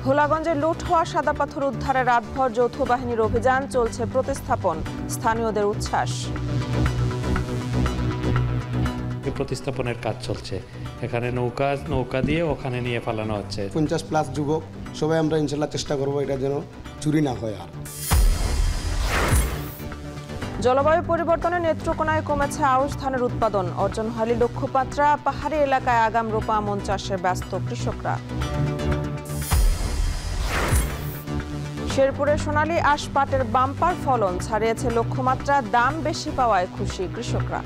ভোলাগঞ্জে লুট হওয়া সাদা পাথর উদ্ধারে রাতভর যৌথ বাহিনীর অভিযান, চলছে প্রতিস্থাপন, স্থানীয়দের উচ্ছ্বাস। প্রতিস্থাপনের কাজ চলছে, এখানে নৌকা দিয়ে ওখানে নিয়ে পালানো হচ্ছে। 50+ যুবক সবাই আমরা ইনশাল্লাহ চেষ্টা করবো এটা যেন চুরি না হয়। আর জলবায়ু পরিবর্তনে নেত্রকোনায় কমেছে আউশ ধানের উৎপাদন, অর্জন হয়নি লক্ষ্যমাত্রা। পাহাড়ি এলাকায় আগাম রোপা আমন চাষে ব্যস্ত কৃষকরা। শেরপুরে সোনালী আঁশ পাটের বাম্পার ফলন, ছাড়িয়েছে লক্ষ্যমাত্রা। দাম বেশি পাওয়ায় খুশি কৃষকরা।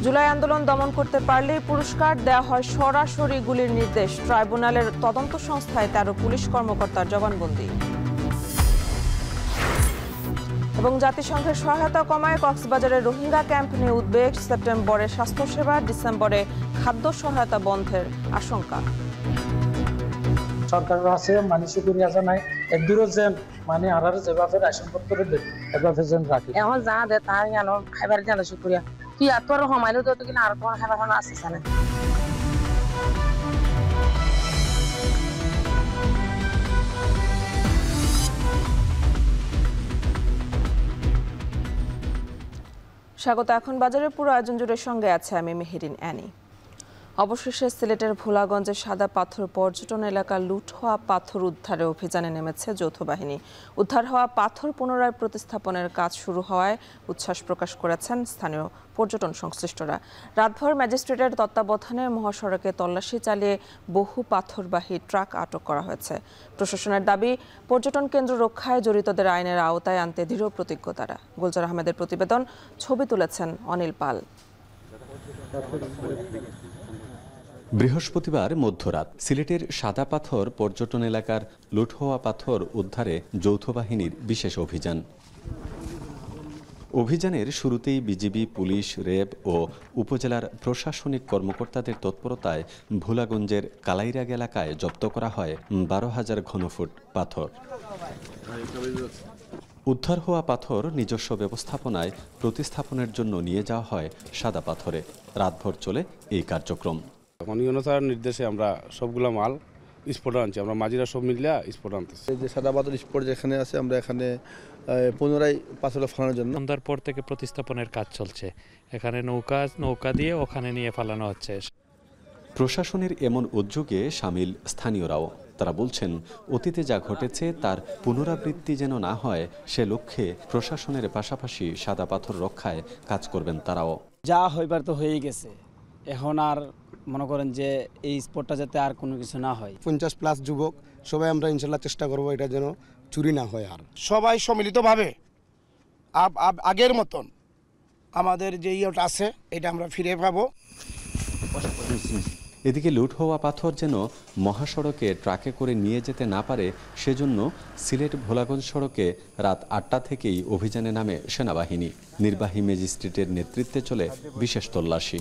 জুলাই আন্দোলন দমন করতে পারলেই পুরস্কার দেওয়া হয় সরাসরি গুলির নির্দেশ। ট্রাইব্যুনালের তদন্ত সংস্থায় 13 পুলিশ কর্মকর্তার জবানবন্দি। এবং জাতিসংঘের সহায়তা কমায় কক্সবাজারের রোহিঙ্গা ক্যাম্প নিয়ে উদ্বেগ। সেপ্টেম্বরে স্বাস্থ্যসেবা, ডিসেম্বরে খাদ্য সহায়তা বন্ধের আশঙ্কা। সরকারের কাছে শুকরিয়া জানাই, একদূরও যেন আর যেভাবে রেশনপত্র দেয় এভাবে যেন রাখি। এখন যা দে তাই জানো খাইবার জানো শুকরিয়া। তুই এত আর হমাইলো তো কিনা আর তোমার খাইবার আসছিস না। স্বাগত। এখন বাজারের পুরো আয়োজন জুড়ে সঙ্গে আছে আমি মেহেরিন অ্যানি। অবশেষে সিলেটের ভোলাগঞ্জের সাদা পাথর পর্যটন এলাকা লুট হওয়া পাথর উদ্ধারে অভিযানে নেমেছে যৌথ বাহিনী। উদ্ধার হওয়া পাথর পুনরায় প্রতিস্থাপনের কাজ শুরু হওয়ায় উচ্ছ্বাস প্রকাশ করেছেন স্থানীয় পর্যটন সংশ্লিষ্টরা। রাতভর ম্যাজিস্ট্রেটের তত্ত্বাবধানে মহাসড়কে তল্লাশি চালিয়ে বহু পাথরবাহী ট্রাক আটক করা হয়েছে। প্রশাসনের দাবি, পর্যটন কেন্দ্র রক্ষায় জড়িতদের আইনের আওতায় আনতে দৃঢ় প্রতিজ্ঞ তারা। গুলজার আহমেদের প্রতিবেদন, ছবি তুলেছেন অনিল পাল। বৃহস্পতিবার মধ্যরাত সিলেটের সাদা পাথর পর্যটন এলাকার লুট হওয়া পাথর উদ্ধারে যৌথ বাহিনীর বিশেষ অভিযান। অভিযানের শুরুতেই বিজিবি, পুলিশ, র্যাব ও উপজেলার প্রশাসনিক কর্মকর্তাদের তৎপরতায় ভোলাগঞ্জের কালাইরাগ এলাকায় জব্দ করা হয় 12,000 ঘনফুট পাথর। উদ্ধার হওয়া পাথর নিজস্ব ব্যবস্থাপনায় প্রতিস্থাপনের জন্য নিয়ে যাওয়া হয় সাদা পাথরে। রাতভর চলে এই কার্যক্রম। স্যার নির্দেশে আমরা সবগুলা মাল স্পটে আনছি, আমরা মাঝিরা সব মিলিয়ে স্পট আনতেছি। এই যে সাদা পাথর স্পট যেখানে আছে, আমরা এখানে পুনরায় পাথর ফালানোর জন্য সন্ধ্যার পর থেকে প্রতিস্থাপনের কাজ চলছে, এখানে নৌকা দিয়ে ওখানে নিয়ে পালানো হচ্ছে। প্রশাসনের এমন উদ্যোগে সামিল স্থানীয়রাও। তারা বলছেন, অতীতে যা ঘটেছে তার পুনরাবৃত্তি যেন না হয়, সে লক্ষ্যে প্রশাসনের পাশাপাশি সাদা পাথর রক্ষায় কাজ করবেন তারাও। যা হইবার তো হয়েই গেছে, এখন আর মনে করেন যে এই স্পটটা যাতে আর কোনো কিছু না হয়। 50+ যুবক সবাই আমরা ইনশাল্লাহ চেষ্টা করবো এটা যেন চুরি না হয়। আর সবাই সম্মিলিতভাবে আগের মতন আমাদের যে ইয়েটা আছে এটা আমরা ফিরে পাবো। এদিকে লুট হওয়া পাথর যেন মহাসড়কে ট্রাকে করে নিয়ে যেতে না পারে, সেজন্য সিলেট ভোলাগঞ্জ সড়কে রাত 8টা থেকেই অভিযানে নামে সেনাবাহিনী। নির্বাহী ম্যাজিস্ট্রেটের নেতৃত্বে চলে বিশেষ তল্লাশি।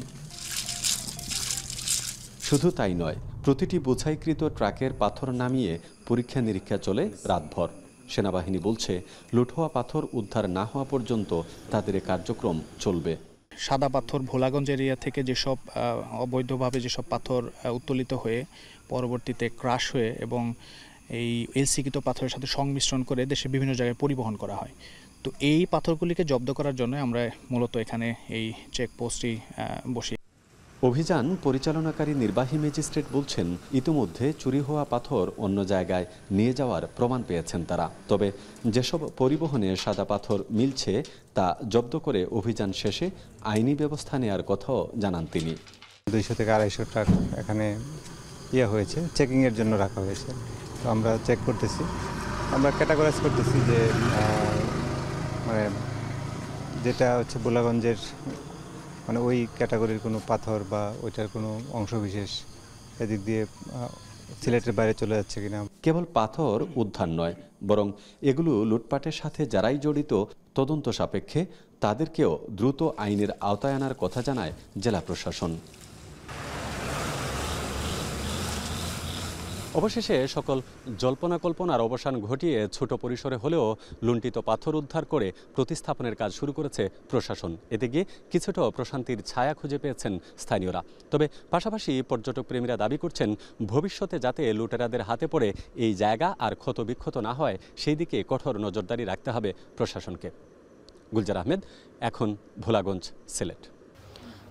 শুধু তাই নয়, প্রতিটি বোঝাইকৃত ট্রাকের পাথর নামিয়ে পরীক্ষা নিরীক্ষা চলে রাতভর। সেনাবাহিনী বলছে, লুট হওয়া পাথর উদ্ধার না হওয়া পর্যন্ত তাদের কার্যক্রম চলবে। সাদা পাথর ভোলাগঞ্জ এরিয়া থেকে যেসব অবৈধভাবে যেসব পাথর উত্তোলিত হয়ে পরবর্তীতে ক্রাশ হয়ে এবং এই এলসিকৃত পাথরের সাথে সংমিশ্রণ করে দেশের বিভিন্ন জায়গায় পরিবহন করা হয়, তো এই পাথরগুলিকে জব্দ করার জন্য আমরা মূলত এখানে এই চেকপোস্টটি বসি। অভিযান পরিচালনাকারী নির্বাহী ম্যাজিস্ট্রেট বলছেন, ইতিমধ্যে চুরি হওয়া পাথর অন্য জায়গায় নিয়ে যাওয়ার প্রমাণ পেয়েছেন তারা। তবে যেসব পরিবহনে সাদা পাথর মিলছে তা জব্দ করে অভিযান শেষে আইনি ব্যবস্থা নেওয়ার কথাও জানান তিনি। 200 থেকে 250 ট্রাক এখানে হয়েছে, চেকিংয়ের জন্য রাখা হয়েছে। তো আমরা চেক করতেছি, আমরা ক্যাটাগরাইজ করতেছি যে যেটা হচ্ছে ভোলাগঞ্জের ওই ক্যাটাগরির কোনো পাথর বা ওইটার কোনো অংশবিশেষ এদিক দিয়ে সিলেটের বাইরে চলে যাচ্ছে কিনা। কেবল পাথর উদ্ধার নয়, বরং এগুলো লুটপাটের সাথে যারাই জড়িত তদন্ত সাপেক্ষে তাদেরকেও দ্রুত আইনের আওতায় আনার কথা জানায় জেলা প্রশাসন। অবশেষে সকল জল্পনা কল্পনার অবসান ঘটিয়ে ছোট পরিসরে হলেও লুণ্ঠিত পাথর উদ্ধার করে প্রতিস্থাপনের কাজ শুরু করেছে প্রশাসন। এতে গিয়ে কিছুটা প্রশান্তির ছায়া খুঁজে পেয়েছেন স্থানীয়রা। তবে পাশাপাশি পর্যটক প্রেমীরা দাবি করছেন ভবিষ্যতে যাতে লুটেরাদের হাতে পড়ে এই জায়গা আর ক্ষতবিক্ষত না হয় সেই দিকে কঠোর নজরদারি রাখতে হবে প্রশাসনকে। গুলজার আহমেদ, এখন ভোলাগঞ্জ, সিলেট।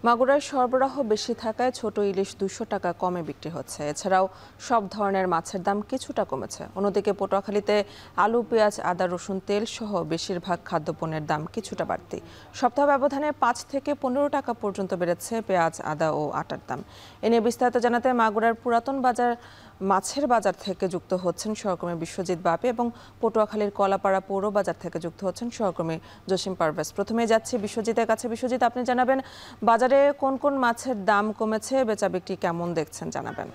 মাগুরায় সরবরাহ বেশি থাকায় ছোট ইলিশ 200 টাকা কমে বিক্রি হচ্ছে। এছাড়াও সব ধরনের মাছের দাম কিছুটা কমেছে। অন্যদিকে পটুয়াখালীতে আলু, পেঁয়াজ, আদা, রসুন, তেল সহ বেশিরভাগ খাদ্যপণ্যের দাম কিছুটা বাড়তি। সপ্তাহ ব্যবধানে 5 থেকে 15 টাকা পর্যন্ত বেড়েছে পেঁয়াজ, আদা ও আটার দাম। এ নিয়ে বিস্তারিত জানাতে মাগুরার পুরাতন বাজার মাছের বাজার থেকে যুক্ত হচ্ছেন সহকর্মী বিশ্বজিৎ বাপি এবং পটুয়াখালীর কলাপাড়া পৌর বাজার থেকে যুক্ত হচ্ছেন সহকর্মী জসিম পারভেজ। প্রথমে যাচ্ছি বিশ্বজিতের কাছে। বিশ্বজিৎ, আপনি জানাবেন বাজারে কোন কোন মাছের দাম কমেছে, বেচা বিক্রি কেমন দেখছেন জানাবেন।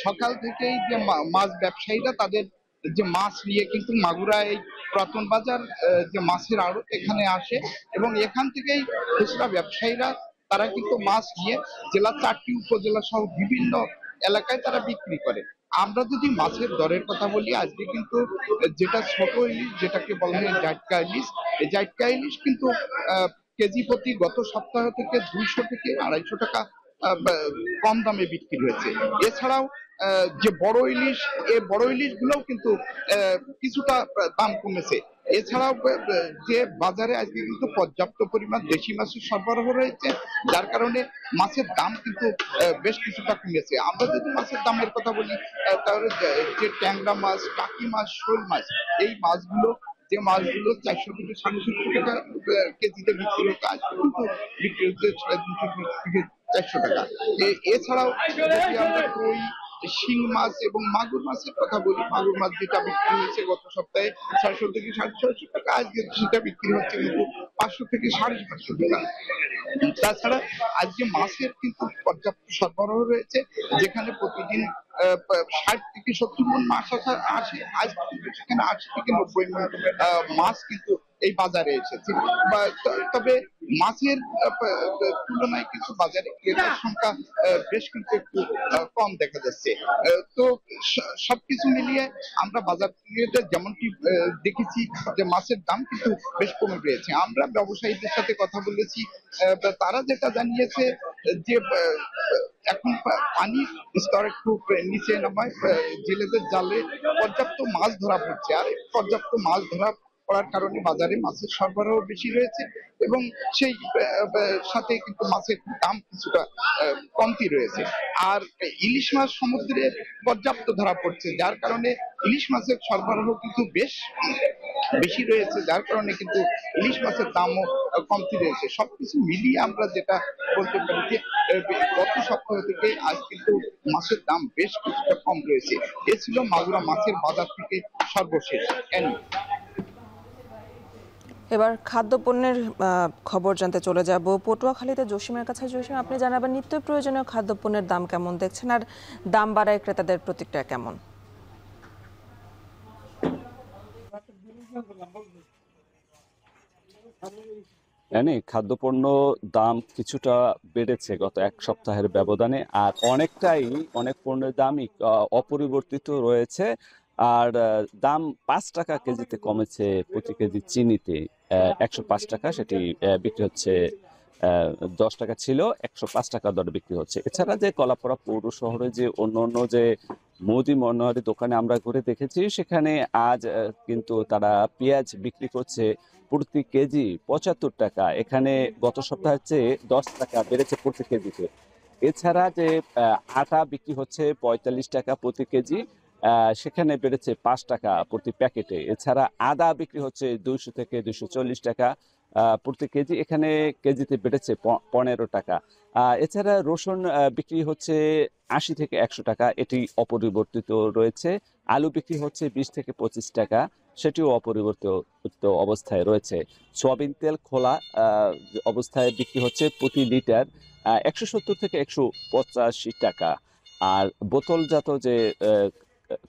সকাল থেকেই যে মাছ ব্যবসায়ীরা তাদের যে মাছ নিয়ে কিন্তু মাগুরায় পুরাতন বাজার যে মাছের আড়ত এখানে আসে এবং এখান থেকেই খুচরা ব্যবসায়ীরা তারা কিন্তু মাছ নিয়ে জেলার 4টি উপজেলা সহ বিভিন্ন এলাকায় তারা বিক্রি করে। আমরা যদি মাছের দরের কথা বলি, আজকে কিন্তু যেটা ছোট ইলিশ যেটাকে বলা হয় জাটকা ইলিশ, এই জাটকা ইলিশ কিন্তু কেজি প্রতি গত সপ্তাহ থেকে 200 থেকে 250 টাকা কম দামে বিক্রি হয়েছে। এছাড়াও যে বড় ইলিশ, এই বড় ইলিশ গুলোও কিন্তু কিছুটা দাম কমেছে। এছাড়াও যে বাজারে আজকে কিন্তু পর্যাপ্ত পরিমাণ দেশি মাছের সরবরাহ রয়েছে, যার কারণে মাছের দাম কিন্তু বেশ কিছুটা কমেছে। আমরা যদি মাছের দামের কথা বলি তাহলে যে ট্যাংরা মাছ, টাকি মাছ, শোল মাছ, এই মাছগুলো 400 থেকে 750 টাকা কেজিতে বিক্রি হতো, আজকে কিন্তু বিক্রি হচ্ছে 250 থেকে 400 টাকা। এছাড়াও যদি আমরা কই, শিং মাছ এবং মাগুর মাছের কথা বলি, মাগুর মাছ যেটা বিক্রি হয়েছে গত সপ্তাহে 600 থেকে 650 টাকা, আজকে সেটা বিক্রি হচ্ছে কিন্তু 500 থেকে 550 টাকা। তাছাড়া আজকে মাছের কিন্তু পর্যাপ্ত সরবরাহ রয়েছে, যেখানে প্রতিদিন 60 থেকে 70 মণ মাছ আসে, আজ কিন্তু সেখানে 80 থেকে 90 মণ মাছ কিন্তু এই বাজারে এসেছে। তবে মাছের তুলনায় কিন্তু বাজারে ক্রেতার সংখ্যা বেশ কিন্তু একটু কম দেখা যাচ্ছে। তো সবকিছু মিলিয়ে আমরা বাজার যেমনটি দেখেছি যে মাছের দাম কিন্তু বেশ কমে পেয়েছে। আমরা ব্যবসায়ীদের সাথে কথা বলেছি, তারা যেটা জানিয়েছে যে এখন পানির স্তর একটু নিচে নামায় জেলেদের জালে পর্যাপ্ত মাছ ধরা পড়ছে, আর পর্যাপ্ত মাছ ধরা পড়ার কারণে বাজারে মাছের সরবরাহ বেশি রয়েছে এবং সেই সাথে কিন্তু মাছের দাম কিছুটা কমতি রয়েছে। আর ইলিশ মাছ সমুদ্রে পর্যাপ্ত ধরা পড়ছে, যার কারণে ইলিশ মাছের সরবরাহ কিন্তু বেশ বেশি রয়েছে, যার কারণে কিন্তু ইলিশ মাছের দামও কমতি রয়েছে। সবকিছু মিলিয়ে আমরা যেটা বলতে পারি যে গত সপ্তাহ থেকে আজ কিন্তু মাছের দাম বেশ কিছুটা কম রয়েছে। এ ছিল মাগুরা মাছের বাজার থেকে সর্বশেষ। এবার খাদ্যপণ্যের খবর জানতে চলে যাব পটুয়াখালীতে জসিমের কাছে। জসিম, আপনি জানাবেন নিত্য প্রয়োজনীয় খাদ্যপণ্যের দাম কেমন দেখছেন আর দাম বাড়ায় ক্রেতাদের প্রতিক্রিয়া কেমন? খাদ্যপণ্য দাম কিছুটা বেড়েছে গত এক সপ্তাহের ব্যবধানে, আর অনেক পণ্যের দামই অপরিবর্তিত রয়েছে। আর দাম 5 টাকা কেজিতে কমেছে প্রতি কেজি চিনিতে, 105 টাকা সেটি বিক্রি হচ্ছে, 10 টাকা ছিল 105 টাকা দরে বিক্রি হচ্ছে। এছাড়া যে কলাপাড়া পৌর শহরে যে অন্য যে মুদি মনোহারি দোকানে আমরা ঘুরে দেখেছি, সেখানে আজ কিন্তু তারা পেঁয়াজ বিক্রি করছে প্রতি কেজি 75 টাকা, এখানে গত সপ্তাহের চেয়ে 10 টাকা বেড়েছে প্রতি কেজিতে। এছাড়া যে আটা বিক্রি হচ্ছে 45 টাকা প্রতি কেজি, সেখানে বেড়েছে 5 টাকা প্রতি প্যাকেটে। এছাড়া আদা বিক্রি হচ্ছে 200 থেকে 240 টাকা প্রতি কেজি, এখানে কেজিতে বেড়েছে 15 টাকা। এছাড়া রসুন বিক্রি হচ্ছে 80 থেকে 100 টাকা, এটি অপরিবর্তিত রয়েছে। আলু বিক্রি হচ্ছে 20 থেকে 25 টাকা, সেটিও অপরিবর্তিত অবস্থায় রয়েছে। সয়াবিন তেল খোলা অবস্থায় বিক্রি হচ্ছে প্রতি লিটার 170 থেকে 185 টাকা। আর বোতলজাত যে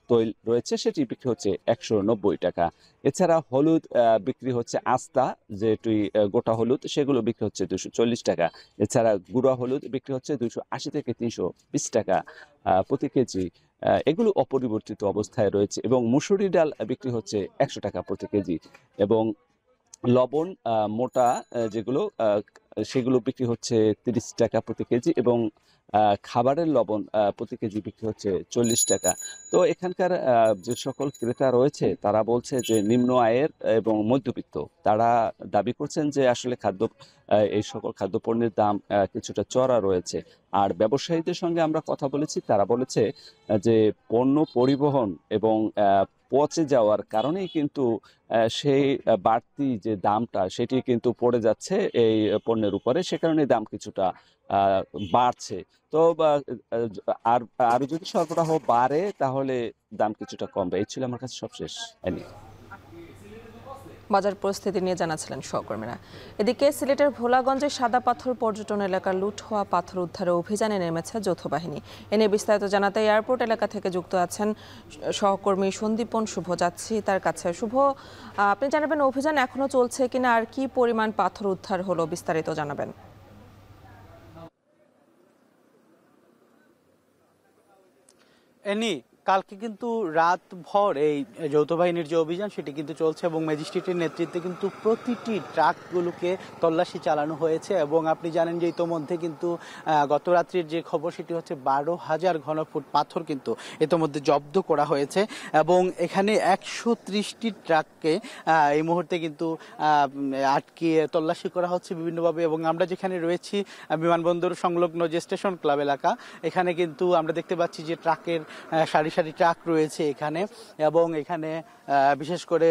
তৈল রয়েছে সেটি বিক্রি হচ্ছে 190 টাকা। এছাড়া হলুদ বিক্রি হচ্ছে আস্তা, যেটি গোটা হলুদ, সেগুলো বিক্রি হচ্ছে 240 টাকা। এছাড়া গুঁড়া হলুদ বিক্রি হচ্ছে 280 থেকে 320 টাকা প্রতি কেজি। এগুলো অপরিবর্তিত অবস্থায় রয়েছে এবং মুসুরি ডাল বিক্রি হচ্ছে 100 টাকা প্রতি কেজি। এবং লবণ মোটা যেগুলো সেগুলো বিক্রি হচ্ছে 30 টাকা প্রতি কেজি এবং খাবারের লবণ প্রতি কেজি বিক্রি হচ্ছে 40 টাকা। তো এখানকার যে সকল ক্রেতা রয়েছে তারা বলছে যে নিম্ন আয়ের এবং মধ্যবিত্ত তারা দাবি করছেন যে আসলে এই সকল খাদ্যপণ্যের দাম কিছুটা চড়া রয়েছে। আর ব্যবসায়ীদের সঙ্গে আমরা কথা বলেছি, তারা বলেছে যে পণ্য পরিবহন এবং পচে যাওয়ার কারণেই কিন্তু সেই বাড়তি যে দামটা সেটি কিন্তু পড়ে যাচ্ছে এই পণ্যের উপরে, সে কারণে দাম কিছুটা বাড়ছে। তো আর আরো যদি সরবরাহ বাড়ে তাহলে দাম কিছুটা কমবে। এই ছিল আমার কাছে সবশেষ। বাজার পরিস্থিতি নিয়ে জানাচ্ছিলেন সহকর্মীরা। এদিকে সিলেটের ভোলাগঞ্জে সাদা পাথর পর্যটন এলাকার লুট হওয়া পাথর উদ্ধারে অভিযানে নেমেছে যৌথ বাহিনী। এ নিয়ে বিস্তারিত জানাতে এয়ারপোর্ট এলাকা থেকে যুক্ত আছেন সহকর্মী সন্দীপন শুভ। যাচ্ছি তার কাছে। শুভ, আপনি জানাবেন অভিযান এখনো চলছে কিনা আর কি পরিমাণ পাথর উদ্ধার হলো, বিস্তারিত জানাবেন। কালকে কিন্তু রাতভর এই যৌথ বাহিনীর যে অভিযান সেটি কিন্তু চলছে এবং ম্যাজিস্ট্রেটের নেতৃত্বে কিন্তু প্রতিটি ট্রাকগুলোকে তল্লাশি চালানো হয়েছে। এবং আপনি জানেন যে ইতোমধ্যে কিন্তু গত রাত্রির যে খবর সেটি হচ্ছে 12,000 ঘনফুট পাথর কিন্তু ইতোমধ্যে জব্দ করা হয়েছে এবং এখানে 130টি ট্রাককে এই মুহূর্তে কিন্তু আটকিয়ে তল্লাশি করা হচ্ছে বিভিন্নভাবে। এবং আমরা যেখানে রয়েছি বিমানবন্দর সংলগ্ন যে স্টেশন ক্লাব এলাকা, এখানে কিন্তু আমরা দেখতে পাচ্ছি যে ট্রাকের সারি সারি ট্রাক রয়েছে এখানে এবং এখানে বিশেষ করে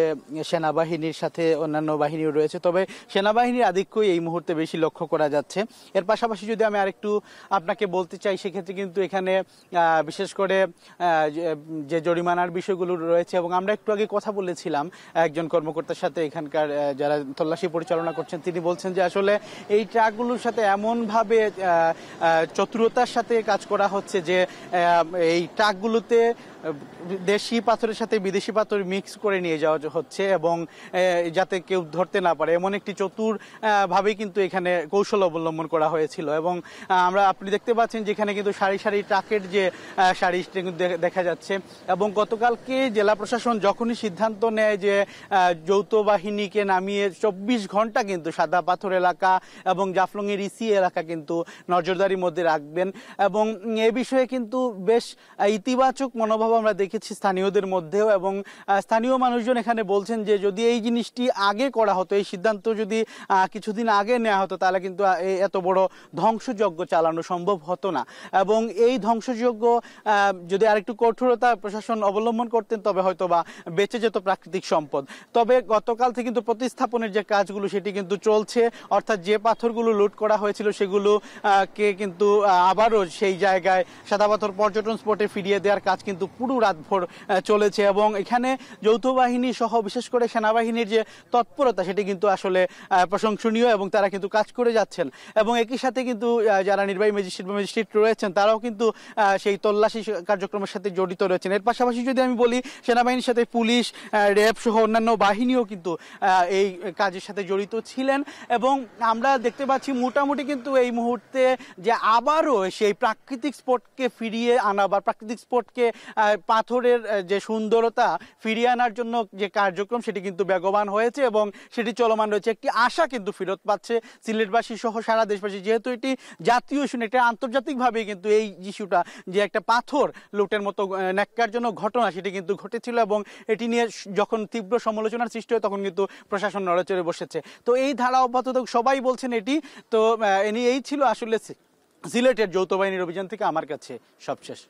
সেনাবাহিনীর সাথে অন্যান্য বাহিনীও রয়েছে। তবে সেনাবাহিনীর আধিক্যই এই মুহূর্তে বেশি লক্ষ্য করা যাচ্ছে। এর পাশাপাশি যদি আমি আরেকটু আপনাকে বলতে চাই, সেক্ষেত্রে কিন্তু এখানে বিশেষ করে যে জরিমানার বিষয়গুলো রয়েছে এবং আমরা একটু আগে কথা বলেছিলাম একজন কর্মকর্তার সাথে, এখানকার যারা তল্লাশি পরিচালনা করছেন, তিনি বলছেন যে আসলে এই ট্রাকগুলোর সাথে এমনভাবে চতুরতার সাথে কাজ করা হচ্ছে যে এই ট্রাকগুলোতে দেশি পাথরের সাথে বিদেশি পাথর মিক্স করে নিয়ে যাওয়া হচ্ছে এবং যাতে কেউ ধরতে না পারে এমন একটি চতুর ভাবে কিন্তু এখানে কৌশল অবলম্বন করা হয়েছিল। এবং আপনি দেখতে পাচ্ছেন যেখানে কিন্তু সারি সারি ট্রাকের যে সারি দেখা যাচ্ছে। এবং গতকালকে জেলা প্রশাসন যখনই সিদ্ধান্ত নেয় যে যৌথ বাহিনীকে নামিয়ে 24 ঘন্টা কিন্তু সাদা পাথর এলাকা এবং জাফলংয়ের ইসি এলাকা কিন্তু নজরদারির মধ্যে রাখবেন এবং এ বিষয়ে কিন্তু বেশ ইতিবাচক মনোভাব আমরা দেখেছি স্থানীয়দের মধ্যেও। এবং স্থানীয় মানুষজন এখানে বলছেন যে যদি এই জিনিসটি আগে করা হতো, এই সিদ্ধান্ত যদি কিছুদিন আগে নেওয়া হতো, তাহলে কিন্তু এত বড় ধ্বংসযজ্ঞ চালানো সম্ভব হতো না। এবং এই ধ্বংসযজ্ঞ যদি আরেকটু কঠোরতা প্রশাসন অবলম্বন করতেন তবে হয়তো বা বেঁচে যেত প্রাকৃতিক সম্পদ। তবে গতকাল থেকে কিন্তু প্রতিস্থাপনের যে কাজগুলো সেটি কিন্তু চলছে, অর্থাৎ যে পাথরগুলো লুট করা হয়েছিল সেগুলো কে কিন্তু আবারও সেই জায়গায় সাদা পাথর পর্যটন স্পটে ফিরিয়ে দেওয়ার কাজ কিন্তু পুরো রাতভর চলেছে। এবং এখানে যৌথ বাহিনী সহ বিশেষ করে সেনাবাহিনীর যে তৎপরতা সেটি কিন্তু আসলে প্রশংসনীয় এবং তারা কিন্তু কাজ করে যাচ্ছেন। এবং একই সাথে কিন্তু যারা নির্বাহী ম্যাজিস্ট্রেট রয়েছেন তারাও কিন্তু সেই তল্লাশি কার্যক্রমের সাথে জড়িত রয়েছেন। এর পাশাপাশি যদি আমি বলি, সেনাবাহিনীর সাথে পুলিশ, র্যাব সহ অন্যান্য বাহিনীও কিন্তু এই কাজের সাথে জড়িত ছিলেন। এবং আমরা দেখতে পাচ্ছি মোটামুটি কিন্তু এই মুহূর্তে যে আবারও সেই প্রাকৃতিক স্পটকে ফিরিয়ে আনা বা প্রাকৃতিক স্পটকে পাথরের যে সুন্দরতা ফিরিয়ে আনার জন্য যে কার্যক্রম সেটি কিন্তু বেগবান হয়েছে এবং সেটি চলমান রয়েছে। একটি আশা কিন্তু ফেরত পাচ্ছে সিলেটবাসী সহ সারা দেশবাসী, যেহেতু এটি জাতীয় ইস্যু, এটা আন্তর্জাতিকভাবে কিন্তু এই ইস্যুটা যে একটা পাথর লুটের মতো ন্যাক্কারজনক ঘটনা সেটি কিন্তু ঘটেছিল এবং এটি নিয়ে যখন তীব্র সমালোচনার সৃষ্টি হয় তখন কিন্তু প্রশাসন নড়েচড়ে বসেছে। তো এই ধারা অব্যাহত সবাই বলছেন এটি। তো এই ছিল আসলে সিলেটের যৌথ বাহিনীর অভিযান থেকে আমার কাছে সবশেষ।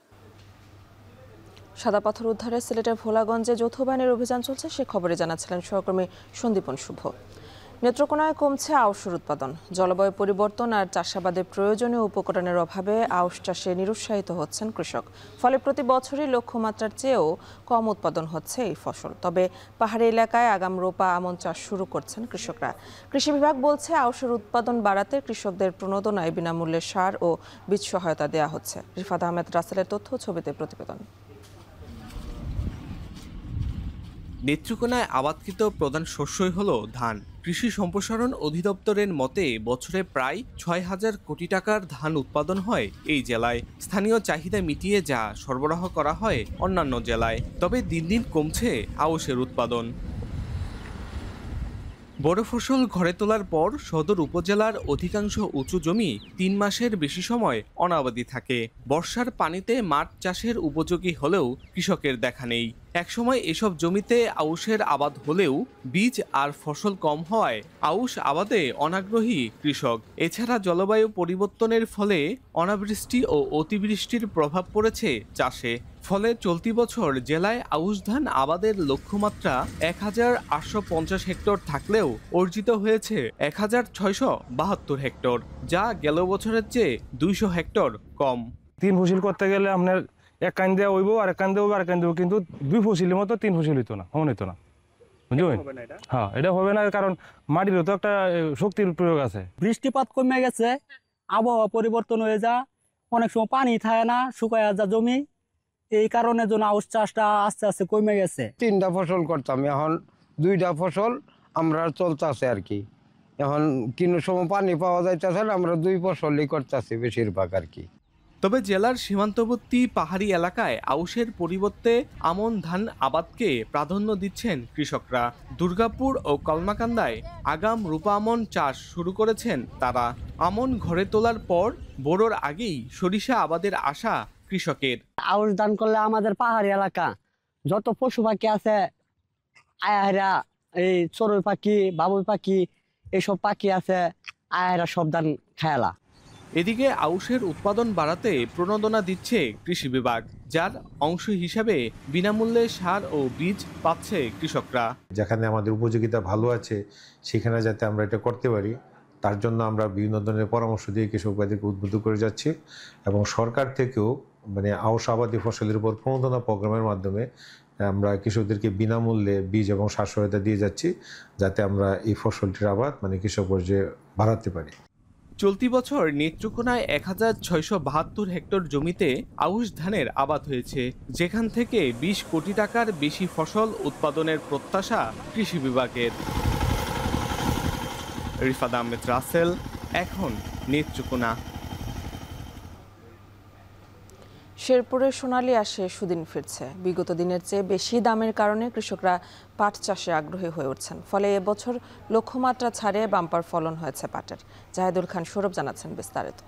সাদা পাথর উদ্ধারে সিলেটের ভোলাগঞ্জে যৌথ বাহিনীর অভিযান চলছে, সে খবরে জানাচ্ছিলেন সহকর্মী সন্দীপন শুভ। নেত্রকোনায় কমছে আউশের উৎপাদন। জলবায়ু পরিবর্তন আর চাষাবাদে প্রয়োজনীয় উপকরণের অভাবে আউশ চাষে নিরুৎসাহিত হচ্ছেন কৃষক। ফলে প্রতি বছরই লক্ষ্যমাত্রার চেয়েও কম উৎপাদন হচ্ছে এই ফসল। তবে পাহাড়ি এলাকায় আগাম রোপা আমন চাষ শুরু করছেন কৃষকরা। কৃষি বিভাগ বলছে আউশের উৎপাদন বাড়াতে কৃষকদের প্রণোদনায় বিনামূল্যে সার ও বীজ সহায়তা দেওয়া হচ্ছে। রিফাত আহমেদ রাসেলের তথ্য, ছবিতে প্রতিবেদন। নেত্রকোনায় আবাদকৃত প্রধান শস্যই হল ধান। কৃষি সম্প্রসারণ অধিদপ্তরের মতে বছরে প্রায় ৬,০০০ কোটি টাকার ধান উৎপাদন হয় এই জেলায়। স্থানীয় চাহিদা মিটিয়ে যা সরবরাহ করা হয় অন্যান্য জেলায়। তবে দিন দিন কমছে আউশের উৎপাদন। বড় ফসল ঘরে তোলার পর সদর উপজেলার অধিকাংশ উঁচু জমি ৩ মাসের বেশি সময় অনাবাদি থাকে। বর্ষার পানিতে মাঠ চাষের উপযোগী হলেও কৃষকের দেখা নেই। একসময় এসব জমিতে আউশের আবাদ হলেও বীজ আর ফসল কম হওয়ায় আউশ আবাদে অনাগ্রহী কৃষক। এছাড়া জলবায়ু পরিবর্তনের ফলে অনাবৃষ্টি ও অতিবৃষ্টির প্রভাব পড়েছে চাষে। ফলে চলতি বছর জেলায় আউশ ধান আবাদের লক্ষ্যমাত্রা ১,৮৫০ হেক্টর থাকলেও অর্জিত হয়েছে ১,৬৭২ হেক্টর, যা গেল বছরের চেয়ে ২০০ হেক্টর কম। ৩ ফসল করতে গেলে আপনার এক কান দেওয়া হইব আর এক কান দেবো আর এক কান দেবো, কিন্তু 2 ফসলের মতো 3 ফসল হইতো না, সমান হইতো না, বুঝলেন? হ্যাঁ, এটা হবে না, কারণ মাটিরও তো একটা শক্তির প্রয়োগ আছে। বৃষ্টিপাত কমে গেছে, আবহাওয়া পরিবর্তন হয়ে যা, অনেক সময় পানি থাকে না, শুকায় যা জমি, এই কারণে জন্য আউশ চাষটা আস্তে আস্তে কমে গেছে। 3টা ফসল করতাম, এখন 2টা ফসল আমরা চলতেছে আর কি। এখন কোনো সময় পানি পাওয়া যাইতেছে না, আমরা 2 ফসলই করতেছি বেশিরভাগ আর কি। তবে জেলার সীমান্তবর্তী পাহাড়ি এলাকায় আউশের পরিবর্তে আমন ধান আবাদকে প্রাধান্য দিচ্ছেন কৃষকরা। দুর্গাপুর ও কলমাকান্দায় আগাম রূপা আমন চাষ শুরু করেছেন তারা। আমন ঘরে তোলার পর বোরোর আগেই সরিষা আবাদের আশা কৃষকের। আউশ ধান করলে আমাদের পাহাড়ি এলাকা যত পশু পাখি আছে, আয়াহারা, এই চড়ুই পাখি, বাবুই পাখি, এইসব পাখি আছে, আয়াহারা সব ধান খায়লা। এদিকে আউশের উৎপাদন বাড়াতে প্রণোদনা দিচ্ছে কৃষি বিভাগ, যার অংশ হিসাবে বিনামূল্যে সার ও বীজ পাচ্ছে কৃষকরা। যেখানে আমাদের উপযোগিতা ভালো আছে সেখানে যাতে আমরা এটা করতে পারি, তার জন্য আমরা বিভিন্ন ধরনের পরামর্শ দিয়ে কৃষক ভাইদেরকে উদ্বুদ্ধ করে যাচ্ছি এবং সরকার থেকেও আউশ আবাদি ফসলের উপর প্রণোদনা প্রোগ্রামের মাধ্যমে আমরা কৃষকদেরকে বিনামূল্যে বীজ এবং সার সহায়তা দিয়ে যাচ্ছি, যাতে আমরা এই ফসলটির আবাদ কৃষক পর্যায়ে বাড়াতে পারি। চলতি বছর নেত্রকোনায় ১,৬৭২ হেক্টর জমিতে আউশ ধানের আবাদ হয়েছে, যেখান থেকে ২০ কোটি টাকার বেশি ফসল উৎপাদনের প্রত্যাশা কৃষি বিভাগের। রিফাত আহমেদ রাসেল, এখন নেত্রকোনা। শেরপুরের সোনালী আঁশে সুদিন ফিরছে। বিগত দিনের চেয়ে বেশি দামের কারণে কৃষকরা পাট চাষে আগ্রহী হয়ে উঠছেন। ফলে এবছর লক্ষ্যমাত্রা ছাড়িয়ে বাম্পার ফলন হয়েছে পাটের। জাহেদুল খান সৌরভ জানাচ্ছেন বিস্তারিত।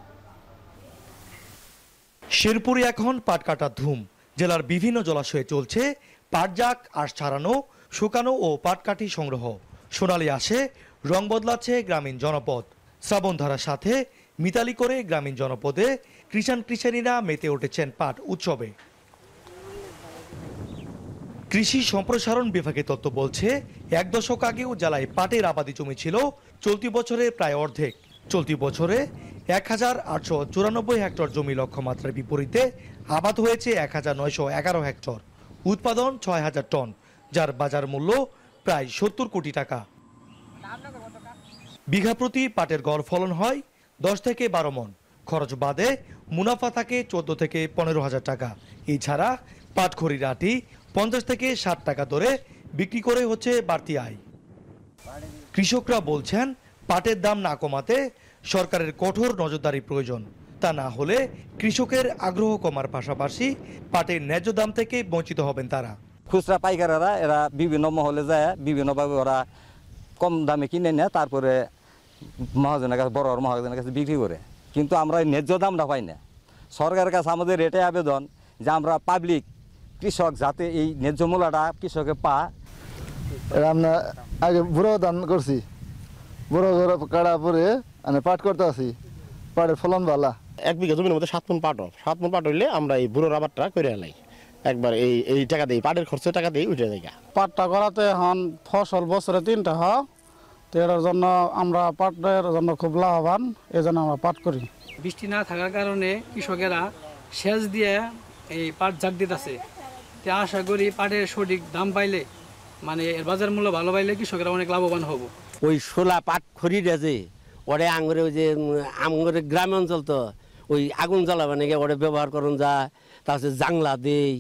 শেরপুরে এখন পাট কাটার ধুম। জেলার বিভিন্ন জলাশয়ে চলছে পাটজাক, আঁশ ছাড়ানো, শুকানো ও পাটকাঠি সংগ্রহ। সোনালী আঁশে রং বদলাচ্ছে গ্রামীণ জনপদ। শ্রাবণধারার সাথে মিতালি করে গ্রামীণ জনপদে কৃষাণীরা মেতে উঠেছেন পাট উৎসবে। কৃষি সম্প্রসারণ বিভাগের তথ্য বলছে 1 দশক আগেও জেলায় পাটের আবাদি জমি ছিল চলতি বছরে প্রায় অর্ধেক। চলতি বছরে ১,৮৯৪ হেক্টর জমি লক্ষ্যমাত্রার বিপরীতে আবাদ হয়েছে ১,৯১১ হেক্টর। উৎপাদন ৬,০০০ টন, যার বাজার মূল্য প্রায় ৭০ কোটি টাকা। বিঘা প্রতি পাটের গড় ফলন হয় 10 থেকে 12 মণ। খরচ বাদে মুনাফা থাকে 14 থেকে 15,০০০ টাকা। এছাড়া পাটখড়ির আটি 50 থেকে 60 টাকা দরে বিক্রি করে হচ্ছে বাড়তি আয়। কৃষকরা বলছেন পাটের দাম না কমাতে সরকারের কঠোর নজরদারি প্রয়োজন। তা না হলে কৃষকের আগ্রহ কমার পাশাপাশি পাটের ন্যায্য দাম থেকে বঞ্চিত হবেন তারা। খুচরা পাইকাররা এরা বিভিন্ন মহলে যায়, বিভিন্নভাবে ওরা কম দামে কিনে নেয়, তারপরে মহাজনের কাছে, বড় মহাজনের কাছে বিক্রি করে। কিন্তু আমরা ন্যায্য দামটা পাই না। সরকারের কাছে আমাদের এটাই আবেদন যে আমরা পাবলিক কৃষক যাতে এই ন্যায্য মূল্যটা কৃষকে পা। আমরা আগে বুড়ো ধান করছি, বুড়ো কাটা পরে পাট করতে আসি, পাটের ফলন ভালো। 1 বিঘা জমির মধ্যে 7 মণ পাট হয়। 7 মণ পাট হইলে আমরা এই বুড়োর আবাদটা করে এলাই একবার এই টাকা দিই, পাটের খরচের টাকা দিয়ে উঠে যায়। পাটটা করাতে এখন ফসল বছরে 3টা হয়, তো এটার জন্য আমরা পাটের জন্য খুব লাভবান, এই জন্য আমরা পাট করি। বৃষ্টি না থাকার কারণে কৃষকেরা সেচ দিয়ে এই পাট জাগ দিতেছে। তে আশা করি পাটের সঠিক দাম পাইলে, এর বাজার মূল্য ভালো পাইলে কৃষকেরা অনেক লাভবান হব। ওই শোলা পাট খড়িটা যে ওরে আঙুরে, ওই যে আঙুরে গ্রাম অঞ্চল তো ওই আগুন জ্বালাবে নাকি ওরে ব্যবহার করুন যায়, তারপরে জাংলা দেই,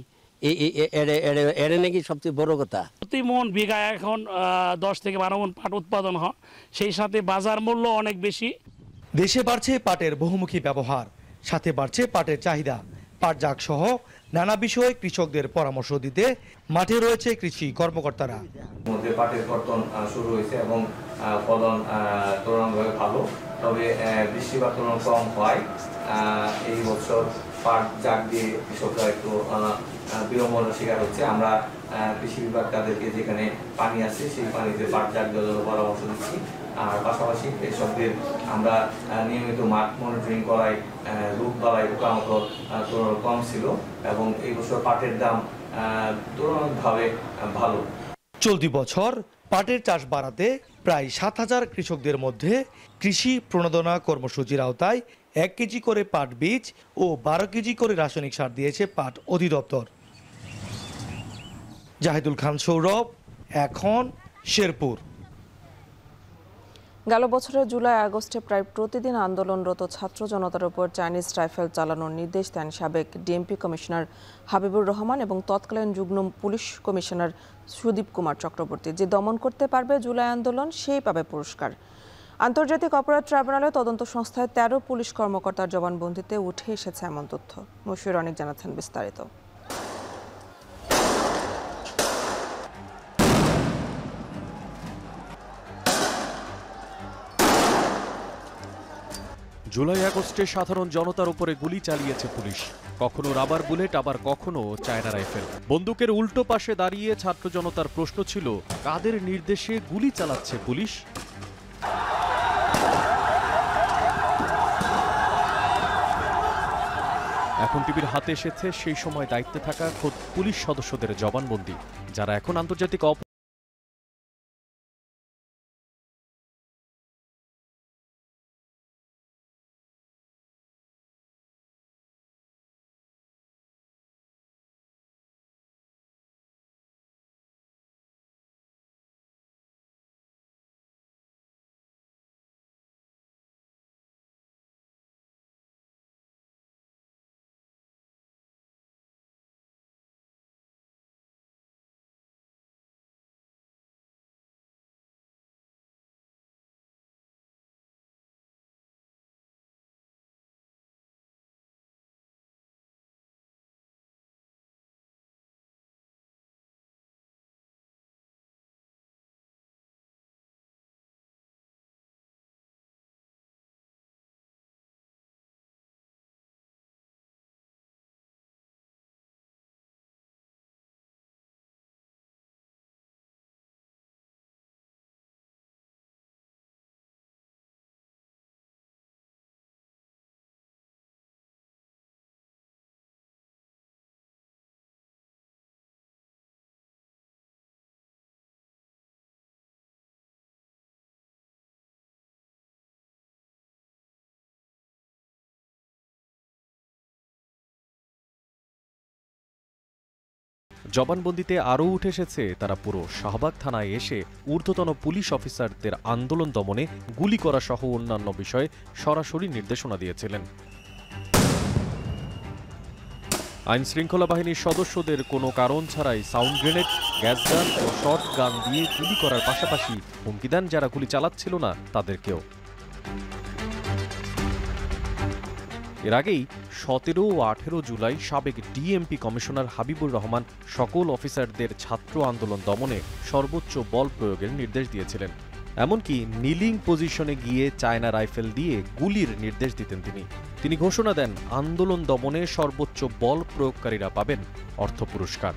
এর নাকি সবচেয়ে বড় কথা। প্রতি মন বিঘা এখন 10 থেকে 12 মন পাট উৎপাদন হয়, সেই সাথে বাজার মূল্য অনেক বেশি। দেশে বাড়ছে পাটের বহুমুখী ব্যবহার, সাথে বাড়ছে পাটের চাহিদা। পাট জাগ সহ নানা বিষয়ে কৃষকদের পরামর্শ দিতে মাঠে রয়েছে কৃষি কর্মকর্তারা। মধ্যে পাটের কর্তন শুরু হয়েছে এবং ফলন তুলনামূলকভাবে ভালো, তবে বৃষ্টিপাত কম হয় এই বছর পাট জাগ দিয়ে কৃষকরা একটু বিড়ম্বনার শিকার হচ্ছে। আমরা কৃষি বিভাগ তাদেরকে যেখানে পানি আছে সেই পানিতে পাট জাগ দেওয়ার পরামর্শ দিচ্ছি। আর পাশাপাশি কৃষকদের আমরা নিয়মিত মাঠ মনিটরিং করাই, রোগ বালাই পোকামাকড় কম ছিল এবং এই বছর পাটের দাম তুলনামূলকভাবে ভালো। চলতি বছর পাটের চাষ বাড়াতে প্রায় 7,000 কৃষকদের মধ্যে কৃষি প্রণোদনা কর্মসূচির আওতায় 1 কেজি করে পাট বীজ ও 12 কেজি করে রাসায়নিক সার দিয়েছে পাট অধিদপ্তর। জাহিদুল খান সৌরভ, এখন শেরপুর। গেল বছরের জুলাই আগস্টে প্রায় প্রতিদিন আন্দোলনরত ছাত্র জনতার উপর চাইনিজ রাইফেল চালানোর নির্দেশ দেন সাবেক ডিএমপি কমিশনার হাবিবুর রহমান এবং তৎকালীন যুগ্ম পুলিশ কমিশনার সুদীপ কুমার চক্রবর্তী। যে দমন করতে পারবে জুলাই আন্দোলন সেই পাবে পুরস্কার। আন্তর্জাতিক অপরাধ ট্রাইব্যুনালে তদন্ত সংস্থায় 13 পুলিশ কর্মকর্তার জবানবন্দিতে উঠে এসেছে এমন তথ্য। মশিউর অনেক জানাচ্ছেন বিস্তারিত। জুলাই আগস্টে সাধারণ জনতার উপরে গুলি চালিয়েছে পুলিশ, কখনো রাবার বুলেট, আবার কখনো চায়না রাইফেল। বন্দুকের উল্টো পাশে দাঁড়িয়ে ছাত্র জনতার প্রশ্ন ছিল, কাদের নির্দেশে গুলি চালাচ্ছে পুলিশ? এখন টিভির হাতে এসেছে সেই সময় দায়িত্বে থাকা খোদ পুলিশ সদস্যদের জবানবন্দি, যারা এখন আন্তর্জাতিক জবানবন্দিতে আরও উঠে এসেছে, তারা পুরো শাহবাগ থানায় এসে ঊর্ধ্বতন পুলিশ অফিসারদের আন্দোলন দমনে গুলি করা সহ অন্যান্য বিষয়ে সরাসরি নির্দেশনা দিয়েছিলেন। আইন শৃঙ্খলা বাহিনীর সদস্যদের কোনো কারণ ছাড়াই সাউন্ড গ্রেনেড, গ্যাস গান ও শর্ট গান দিয়ে গুলি করার পাশাপাশি হুমকি দেন যারা গুলি চালাচ্ছিল না তাদেরকেও। এর আগেই 17 ও 18 জুলাই সাবেক ডিএমপি কমিশনার হাবিবুর রহমান সকল অফিসারদের ছাত্র আন্দোলন দমনে সর্বোচ্চ বল প্রয়োগের নির্দেশ দিয়েছিলেন। এমনকি নিলিং পজিশনে গিয়ে চায়না রাইফেল দিয়ে গুলির নির্দেশ দিতেন তিনি ঘোষণা দেন, আন্দোলন দমনে সর্বোচ্চ বল প্রয়োগকারীরা পাবেন অর্থ পুরস্কার।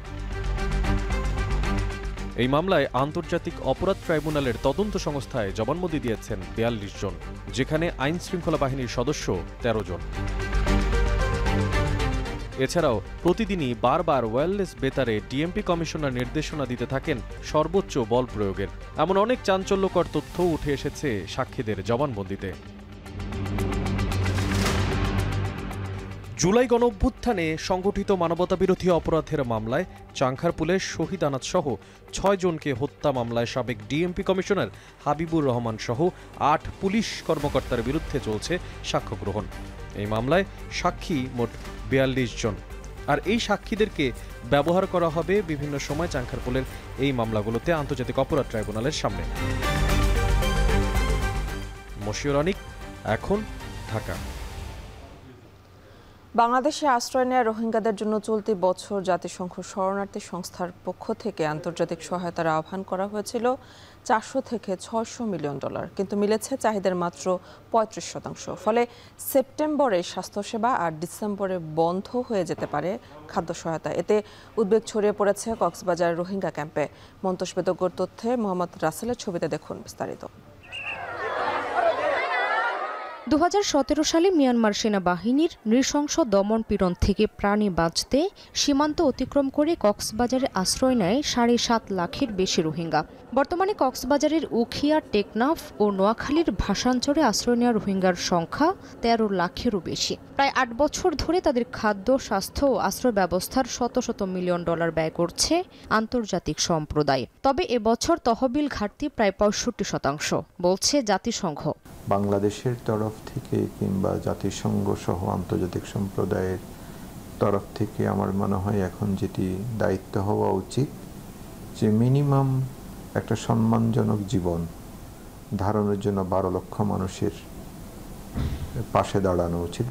এই মামলায় আন্তর্জাতিক অপরাধ ট্রাইব্যুনালের তদন্ত সংস্থায় জবানবন্দি দিয়েছেন 42 জন, যেখানে আইন শৃঙ্খলা বাহিনীর সদস্য 13 জন। এছাড়াও প্রতিদিনই বারবার ওয়্যারলেস বেতারে ডিএমপি কমিশনার নির্দেশনা দিতে থাকেন সর্বোচ্চ বল প্রয়োগের। এমন অনেক চাঞ্চল্যকর তথ্য উঠে এসেছে সাক্ষীদের জবানবন্দিতে। জুলাই গণঅভ্যুত্থানে সংগঠিত মানবতাবিরোধী অপরাধের মামলায় চাংখারপুলের শহীদ আনাজ সহ 6 জনকে হত্যা মামলায় সাবেক ডিএমপি কমিশনার হাবিবুর রহমান সহ 8 পুলিশ কর্মকর্তার বিরুদ্ধে চলছে সাক্ষ্য গ্রহণ। এই মামলায় সাক্ষী মোট 42 জন। আর এই সাক্ষীদেরকে ব্যবহার করা হবে বিভিন্ন সময় চাংখারপুলের এই মামলাগুলোতে আন্তর্জাতিক অপরাধ ট্রাইব্যুনালের সামনে। মশিউর অনিক, এখন, ঢাকা। বাংলাদেশে আশ্রয় নেওয়া রোহিঙ্গাদের জন্য চলতি বছর জাতিসংঘ শরণার্থী সংস্থার পক্ষ থেকে আন্তর্জাতিক সহায়তার আহ্বান করা হয়েছিল 400 থেকে 600 মিলিয়ন ডলার, কিন্তু মিলেছে চাহিদার মাত্র 35%। ফলে সেপ্টেম্বরে স্বাস্থ্যসেবা আর ডিসেম্বরে বন্ধ হয়ে যেতে পারে খাদ্য সহায়তা। এতে উদ্বেগ ছড়িয়ে পড়েছে কক্সবাজার রোহিঙ্গা ক্যাম্পে। মন্তোষ বেদজ্ঞর তথ্যে মোহাম্মদ রাসেলের ছবিতে দেখুন বিস্তারিত। 2017 সালে মিয়ানমার সেনাবাহিনীর নৃশংস দমন পীড়ন থেকে প্রাণে বাঁচতে সীমান্ত অতিক্রম করে কক্সবাজারে আশ্রয় নেয় 7.5 লাখের বেশি রোহিঙ্গা। বর্তমানে কক্সবাজারের উখিয়া, টেকনাফ ও নোয়াখালীর ভাসানচরে আশ্রয় নেওয়া রোহিঙ্গার সংখ্যা 13 লাখেরও বেশি। প্রায় 8 বছর ধরে তাদের খাদ্য, স্বাস্থ্য ও আশ্রয় ব্যবস্থার শত শত মিলিয়ন ডলার ব্যয় করছে আন্তর্জাতিক সম্প্রদায়। তবে এবছর তহবিল ঘাটতি প্রায় 65%, বলছে জাতিসংঘ। বাংলাদেশের তরফ থেকে কিংবা জাতিসংঘ সহ আন্তর্জাতিক সম্প্রদায়ের তরফ থেকে আমার মনে হয় এখন যেটি দায়িত্ব হওয়া উচিত যে মিনিমাম একটা সম্মানজনক জীবন ধারণের জন্য 12 লক্ষ মানুষের পাশে দাঁড়ানো উচিত।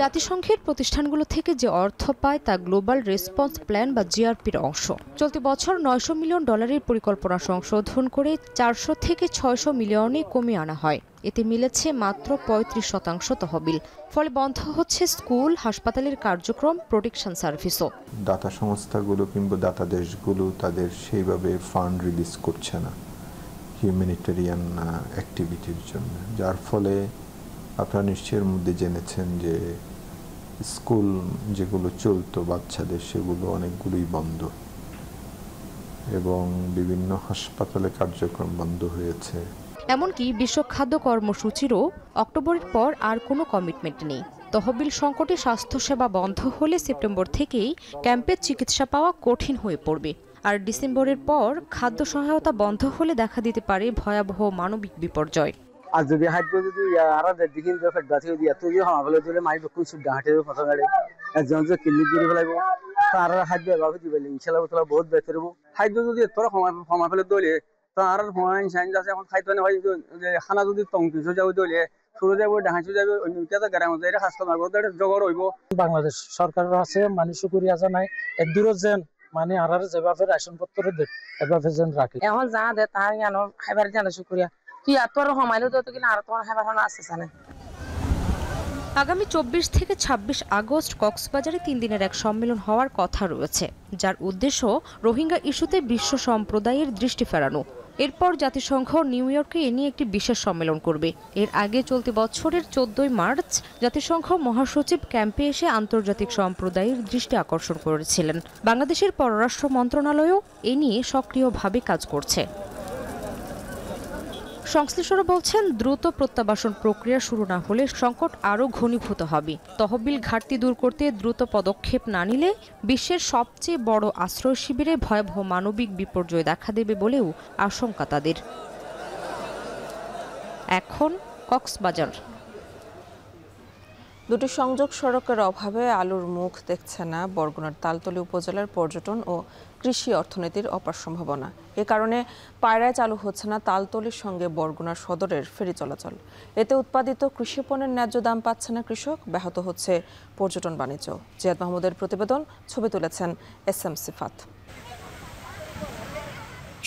জাতিসংঘের প্রতিষ্ঠানগুলো থেকে যে অর্থ পায় তা গ্লোবাল রেসপন্স প্ল্যান বা জিআরপির অংশ। চলতি বছর 900 মিলিয়ন ডলারের পরিকল্পনা সংশোধন করে 400 থেকে 600 মিলিয়নে কমিয়ে আনা হয়। এতে মিলেছে মাত্র 35% তহবিল। ফলে বন্ধ হচ্ছে স্কুল, হাসপাতালের কার্যক্রম, প্রোটেকশন সার্ভিসও। দাতা সংস্থাগুলো কিংবা দাতা দেশগুলো তাদের সেইভাবে ফান্ড রিলিজ করছে না হিউম্যানিটেরিয়ান অ্যাক্টিভিটির জন্য, যার ফলে আপনারা নিশ্চয়ের মধ্যে জেনেছেন যে স্কুল যেগুলো চলতো বাচ্চাদের সেগুলো অনেকগুলোই বন্ধ এবং বিভিন্ন হাসপাতালে কার্যক্রম বন্ধ হয়েছে। এমনকি বিশ্ব খাদ্য কর্মসূচিরও অক্টোবরের পর আর কোনো কমিটমেন্ট নেই। তহবিল সংকটে স্বাস্থ্যসেবা বন্ধ হলে সেপ্টেম্বর থেকেই ক্যাম্পে চিকিৎসা পাওয়া কঠিন হয়ে পড়বে। আর ডিসেম্বরের পর খাদ্য সহায়তা বন্ধ হলে দেখা দিতে পারে ভয়াবহ মানবিক বিপর্যয়। আর যদি হাইট যদি আরাদের দিকে ফেডবাতি দিয়া তুই হামাবলে দিলে মাইবে কোন সুবিধা হাঁটে প্রথম গাড়ি একজন যে ক্লিনিক দিয়ে ফেলাইব তার হাইট ব্যবহার দিবে ইনশাআল্লাহ তাআলা বহুত বেহতর হবো। হাইট যদি তোরা হামাবলে দলে তার ফমাইন সাইন্স আছে এখন খাইতো না হয় যে খানা যদি টংকিস যাও দলে শুরু যাবো ডাহাইছো যাবে অন্যটা গ্রামে যাই হাসপাতাল করতে জগর হইব। বাংলাদেশ সরকারের আছে মানে শুকরিয়া জানাই এক দূরত যেন মানে আর যেভাবে রেশন পত্র দে এভাবে যেন রাখে। এখন যা দে তার জানো খাইবার জানো শুকরিয়া তুই তোর হমাইলো তো কিনা আর তোমার খাইবার আছে জানে। আগামী 24 থেকে 26 আগস্ট কক্সবাজারে 3 দিনের এক সম্মেলন হওয়ার কথা রয়েছে, যার উদ্দেশ্য রোহিঙ্গা ইস্যুতে বিশ্ব সম্প্রদায়ের দৃষ্টি ফেরানো। এরপর জাতিসংঘ নিউ ইয়র্কে এ নিয়ে একটি বিশেষ সম্মেলন করবে। এর আগে চলতি বছরের 14 মার্চ জাতিসংঘ মহাসচিব ক্যাম্পে এসে আন্তর্জাতিক সম্প্রদায়ের দৃষ্টি আকর্ষণ করেছিলেন। বাংলাদেশের পররাষ্ট্র মন্ত্রণালয়ও এ নিয়ে সক্রিয়ভাবে কাজ করছে। সংশ্লিষ্টরা বলছেন, দ্রুত প্রত্যাবাসন প্রক্রিয়া শুরু না হলে সংকট আরও ঘনীভূত হবে। তহবিল ঘাটতি দূর করতে দ্রুত পদক্ষেপ না নিলে বিশ্বের সবচেয়ে বড় আশ্রয় শিবিরে ভয়াবহ মানবিক বিপর্যয় দেখা দেবে বলেও আশঙ্কা তাদের। এখন কক্সবাজার। দুটি সংযোগ সড়কের অভাবে আলুর মুখ দেখছে না বরগুনার তালতলী উপজেলার পর্যটন ও কৃষি অর্থনীতির অপার সম্ভাবনা। এ কারণে পায়রায় চালু হচ্ছে না তালতলীর সঙ্গে বরগুনা সদরের ফেরি চলাচল। এতে উৎপাদিত কৃষি পণ্যের ন্যায্য দাম পাচ্ছে না কৃষক, ব্যাহত হচ্ছে পর্যটন বাণিজ্য। জিয়াদ মাহমুদের প্রতিবেদন, ছবি তুলেছেন SM সিফাত।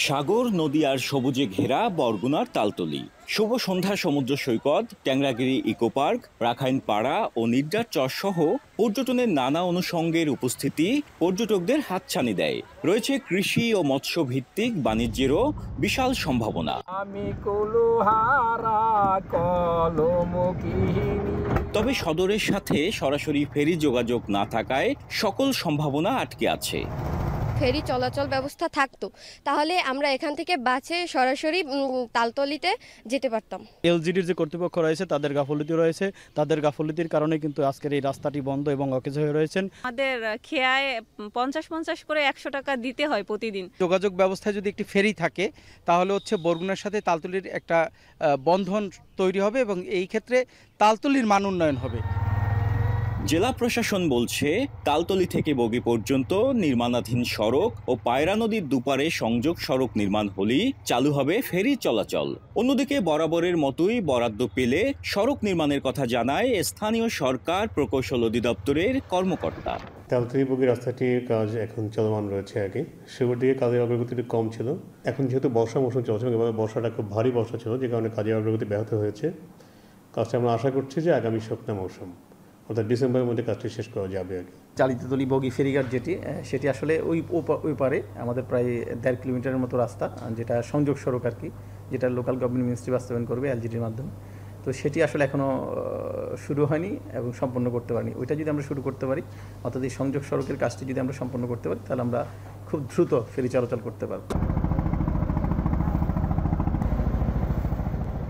সাগর, নদী আর সবুজে ঘেরা বরগুনার তালতলী। শুভ সন্ধ্যা সমুদ্র সৈকত, ট্যাংরাগিরি ইকো পার্ক, রাখাইন পাড়া ও নিড্ডার চর সহ পর্যটনের নানা অনুষঙ্গের উপস্থিতি পর্যটকদের হাতছানি দেয়। রয়েছে কৃষি ও মৎস্য ভিত্তিক বাণিজ্যেরও বিশাল সম্ভাবনা। তবে সদরের সাথে সরাসরি ফেরি যোগাযোগ না থাকায় সকল সম্ভাবনা আটকে আছে। ফেরি চলাচল ব্যবস্থা থাকতো তাহলে আমরা এখান থেকে বাসে সরাসরি তালতলীতে যেতে পারতাম। এলজিডির যে কর্তৃপক্ষ রয়েছে তাদের গাফলতি রয়েছে, তাদের গাফলতির কারণে কিন্তু আজকের এই রাস্তাটি বন্ধ এবং অকেজ হয়ে রয়েছেন। আমাদের খেয়ায় 50 করে 100 টাকা দিতে হয় প্রতিদিন। যোগাযোগ ব্যবস্থায় যদি একটি ফেরি থাকে তাহলে হচ্ছে বরগুনার সাথে তালতলীর একটা বন্ধন তৈরি হবে এবং এই ক্ষেত্রে তালতলীর মান উন্নয়ন হবে। জেলা প্রশাসন বলছে তালতলী থেকে বগি পর্যন্ত নির্মাণাধীন সড়ক ও পায়রা নদীর দুপারে সংযোগ সড়ক নির্মাণ হলেই চালু হবে ফেরি চলাচল। অন্যদিকে বরাবরের মতোই বরাদ্দ পেলে সড়ক নির্মাণের কথা জানায় স্থানীয় সরকার প্রকৌশল অধিদপ্তরের কর্মকর্তা। তালতলী বগি রাস্তাটির কাজ এখন চলমান রয়েছে। আগে শুরুর দিকে কাজের অগ্রগতি কম ছিল, এখন যেহেতু বর্ষা মৌসুম চলছে, বর্ষাটা খুব ভারী বর্ষা ছিল, যে কারণে কাজের অগ্রগতি ব্যাহত হয়েছে। কাজটা আমরা আশা করছি যে আগামী শুকনা মৌসুম অর্থাৎ ডিসেম্বরের মধ্যে কাজটি শেষ করা যাবে। আর কি চালিত তলি বগি ফেরিঘাট সেটি আসলে ওই পারে আমাদের প্রায় 1.5 কিলোমিটারের মতো রাস্তা, যেটা সংযোগ সড়ক আর কি, যেটা লোকাল গভর্নমেন্ট মিনিস্ট্রি বাস্তবায়ন করবে এলজিডির মাধ্যমে। তো সেটি আসলে এখনও শুরু হয়নি এবং সম্পন্ন করতে পারিনি। ওইটা যদি আমরা শুরু করতে পারি, অর্থাৎ এই সংযোগ সড়কের কাজটি যদি আমরা সম্পন্ন করতে পারি, তাহলে আমরা খুব দ্রুত ফেরি চলাচল করতে পারব।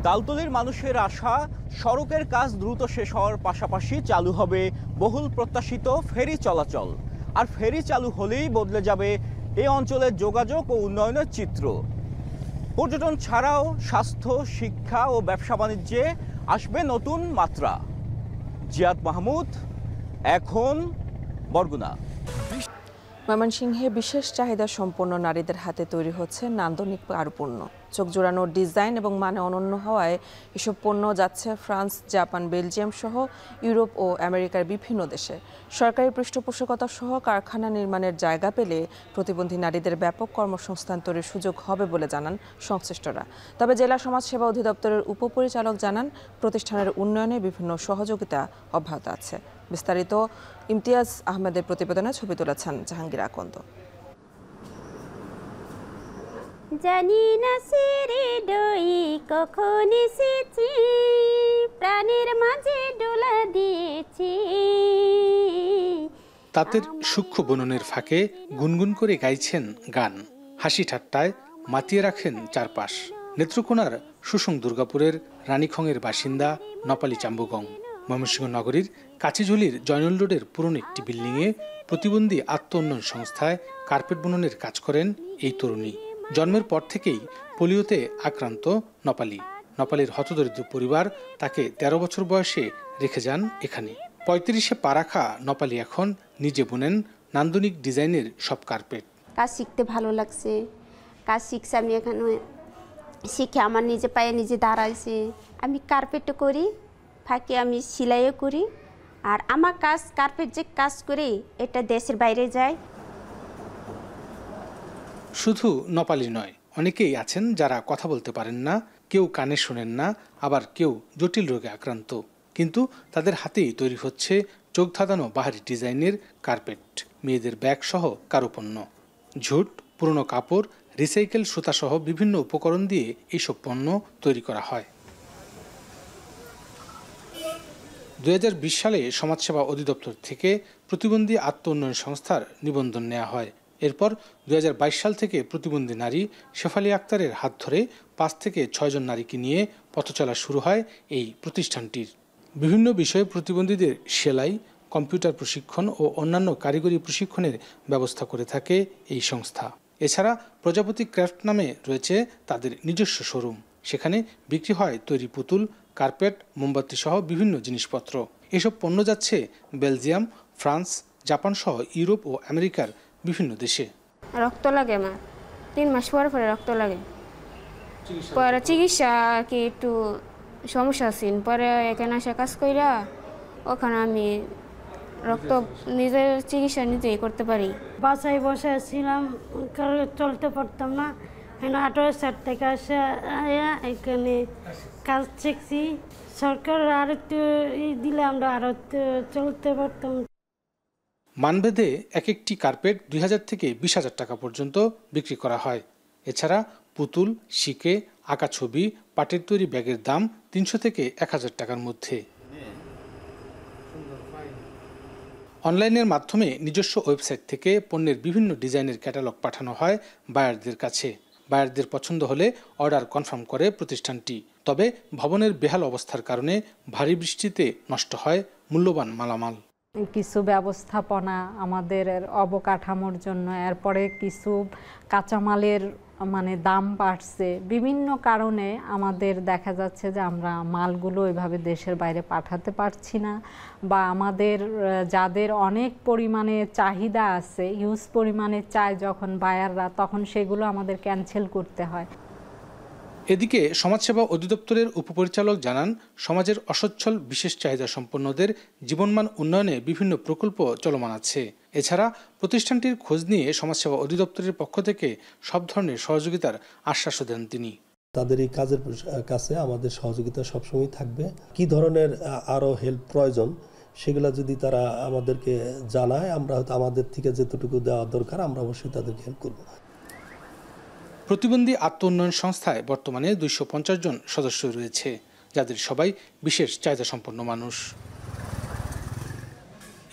তালতলীর মানুষের আশা, সড়কের কাজ দ্রুত শেষ হওয়ার পাশাপাশি চালু হবে বহুল প্রত্যাশিত ফেরি চলাচল। আর ফেরি চালু হলেই বদলে যাবে এই অঞ্চলের যোগাযোগ ও উন্নয়নের চিত্র। পর্যটন ছাড়াও স্বাস্থ্য, শিক্ষা ও ব্যবসা বাণিজ্যে আসবে নতুন মাত্রা। জিয়াদ মাহমুদ, এখন বরগুনা। ময়মনসিংহে বিশেষ চাহিদা সম্পন্ন নারীদের হাতে তৈরি হচ্ছে নান্দনিক কারুপণ্য। চোখ জোড়ানো ডিজাইন এবং মানে অনন্য হওয়ায় এসব পণ্য যাচ্ছে ফ্রান্স, জাপান, বেলজিয়াম সহ ইউরোপ ও আমেরিকার বিভিন্ন দেশে। সরকারি পৃষ্ঠপোষকতা সহ কারখানা নির্মাণের জায়গা পেলে প্রতিবন্ধী নারীদের ব্যাপক কর্মসংস্থান তৈরির সুযোগ হবে বলে জানান সংশ্লিষ্টরা। তবে জেলা সমাজসেবা অধিদপ্তরের উপপরিচালক জানান, প্রতিষ্ঠানের উন্নয়নে বিভিন্ন সহযোগিতা অব্যাহত আছে। বিস্তারিত ইমতিয়াজ আহমেদের প্রতিবেদনে ছবি তুলেছেন জাহাঙ্গীর আকন্দ। জানি না সিরে ডই কখন এসেছি, প্রাণের মাঝে ডোলা দিয়েছি। তাঁতের সূক্ষ্ম বুননের ফাঁকে গুনগুন করে গাইছেন গান, হাসি ঠাট্টায় মাতিয়ে রাখেন চারপাশ। নেত্রকোনার সুসং দুর্গাপুরের রানীখংয়ের বাসিন্দা নপালি চাম্বুগং। ময়মনসিংহ নগরীর কাচিঝুলির জয়নুল রোডের পুরনো একটি বিল্ডিংয়ে প্রতিবন্ধী আত্ম উন্নয়ন সংস্থায় কার্পেট বুননের কাজ করেন এই তরুণী। জন্মের পর থেকেই পোলিওতে আক্রান্ত নপালির হতদরিদ্র পরিবার তাকে 13 বছর বয়সে রেখে যান এখানে। 35-এ পা রাখা নপালি এখন নিজে বুনেন নান্দনিক ডিজাইনের সব কার্পেট। কাজ শিখতে ভালো লাগছে, কাজ শিখছে, আমি এখানে শিখে আমার নিজে পায়ে নিজে দাঁড়াইছে। আমি কার্পেটও করি, ফাঁকে আমি সেলাইও করি। আর আমার কাজ কার্পেট যে কাজ করি, এটা দেশের বাইরে যায়। শুধু নপালি নয়, অনেকেই আছেন যারা কথা বলতে পারেন না, কেউ কানে শোনেন না, আবার কেউ জটিল রোগে আক্রান্ত। কিন্তু তাদের হাতেই তৈরি হচ্ছে চোখ ধাঁধানো বাহারি ডিজাইনের কার্পেট, মেয়েদের ব্যাগ সহ কারুপণ্য। ঝুট, পুরনো কাপড়, রিসাইকেল সুতা সহ বিভিন্ন উপকরণ দিয়ে এইসব পণ্য তৈরি করা হয়। 2020 সালে সমাজসেবা অধিদপ্তর থেকে প্রতিবন্ধী আত্ম উন্নয়ন সংস্থার নিবন্ধন নেওয়া হয়। এরপর 2022 সাল থেকে প্রতিবন্ধী নারী শেফালি আক্তারের হাত ধরে 5 থেকে 6 জন নারীকে নিয়ে পথচলা শুরু হয় এই প্রতিষ্ঠানটির। বিভিন্ন বিষয়ে প্রতিবন্ধীদের সেলাই, কম্পিউটার প্রশিক্ষণ ও অন্যান্য কারিগরি প্রশিক্ষণের ব্যবস্থা করে থাকে এই সংস্থা। এছাড়া প্রজাপতি ক্রাফট নামে রয়েছে তাদের নিজস্ব শোরুম। সেখানে বিক্রি হয় তৈরি পুতুল, কার্পেট, মোমবাতি সহ বিভিন্ন জিনিসপত্র। এসব পণ্য যাচ্ছে বেলজিয়াম, ফ্রান্স, জাপান সহ ইউরোপ ও আমেরিকার বিভিন্ন দেশে। রক্ত লাগে আমার 3 মাস পরে রক্ত লাগে। পরে চিকিৎসা কি একটু সমস্যা আছে, পরে এখানে আসে কাজ কইরা ওখানে আমি রক্ত নিজের চিকিৎসা নিজেই করতে পারি। বাসায় বসে ছিলাম, চলতে পারতাম না। 18 সাল থেকে আসে এখানে কাজ শিখছি। সরকার আর একটু দিলে আমরা আরো চলতে পারতাম। মানভেদে এক একটি কার্পেট 2000 থেকে 20,000 টাকা পর্যন্ত বিক্রি করা হয়। এছাড়া পুতুল, শিকে, আঁকা ছবি, পাটের তৈরি ব্যাগের দাম 300 থেকে 1000 টাকার মধ্যে। অনলাইনের মাধ্যমে নিজস্ব ওয়েবসাইট থেকে পণ্যের বিভিন্ন ডিজাইনের ক্যাটালগ পাঠানো হয় বায়ারদের কাছে। বায়ারদের পছন্দ হলে অর্ডার কনফার্ম করে প্রতিষ্ঠানটি। তবে ভবনের বেহাল অবস্থার কারণে ভারী বৃষ্টিতে নষ্ট হয় মূল্যবান মালামাল। কিছু ব্যবস্থাপনা আমাদের অবকাঠামোর জন্য, এরপরে কিছু কাঁচামালের মানে দাম বাড়ছে, বিভিন্ন কারণে আমাদের দেখা যাচ্ছে যে আমরা মালগুলো ওইভাবে দেশের বাইরে পাঠাতে পারছি না, বা আমাদের যাদের অনেক পরিমাণে চাহিদা আছে, হিউজ পরিমাণে চায় যখন বায়াররা, তখন সেগুলো আমাদের ক্যান্সেল করতে হয়। এদিকে সমাজসেবা অধিদপ্তরের উপপরিচালক জানান, সমাজের অসচ্ছল বিশেষ চাহিদা সম্পন্নদের জীবনমান উন্নয়নে বিভিন্ন প্রকল্প চলমান আছে। এছাড়া প্রতিষ্ঠানটির খোঁজ নিয়ে সমাজসেবা অধিদপ্তরের পক্ষ থেকে সব ধরনের সহযোগিতার আশ্বাসও দেন তিনি। তাদের এই কাজের কাছে আমাদের সহযোগিতা সবসময় থাকবে। কি ধরনের আরও হেল্প প্রয়োজন সেগুলো যদি তারা আমাদেরকে জানায়, আমরা হয়তো আমাদের থেকে যেতটুকু দেওয়া দরকার আমরা অবশ্যই তাদেরকে হেল্প করব। প্রতিবন্ধী আত্ম উন্নয়ন সংস্থায় বর্তমানে 250 জন সদস্য রয়েছে, যাদের সবাই বিশেষ চাহিদা সম্পন্ন মানুষ।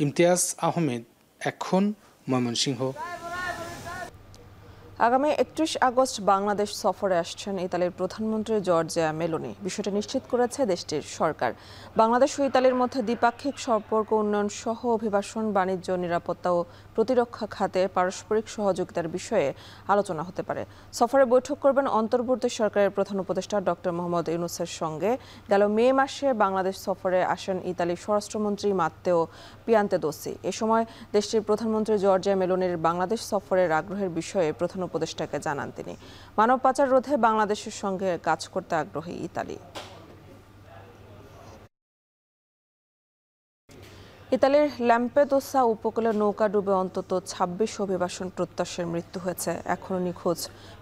ইমতিয়াজ আহমেদ, এখন, ময়মনসিংহ। আগামী 31 আগস্ট বাংলাদেশ সফরে আসছেন ইতালির প্রধানমন্ত্রী জর্জিয়া মেলোনি। বিষয়টি নিশ্চিত করেছে দেশটির সরকার। বাংলাদেশ ও ইতালির মধ্যে দ্বিপাক্ষিক সম্পর্ক উন্নয়ন সহ অভিবাসন, বাণিজ্য, নিরাপত্তা ও প্রতিরক্ষা খাতে পারস্পরিক সহযোগিতার বিষয়ে আলোচনা হতে পারে। সফরে বৈঠক করবেন অন্তর্বর্তী সরকারের প্রধান উপদেষ্টা ডক্টর মোহাম্মদ ইউনূসের সঙ্গে। গেল মে মাসে বাংলাদেশ সফরে আসেন ইতালির স্বরাষ্ট্রমন্ত্রী মাত্তেও পিয়ান্তেদোসি। এ সময় দেশটির প্রধানমন্ত্রী জর্জিয়া মেলোনির বাংলাদেশ সফরের আগ্রহের বিষয়ে প্রধান উপদেষ্টাকে জানান তিনি। মানব পাচার রোধে বাংলাদেশের সঙ্গে কাজ করতে আগ্রহী ইতালি। ইতালির ল্যাম্পেদোসা উপকূলে নৌকা ডুবে অন্তত 26 অভিবাসন প্রত্যাশীর মৃত্যু হয়েছে। এখনও নিখোঁজ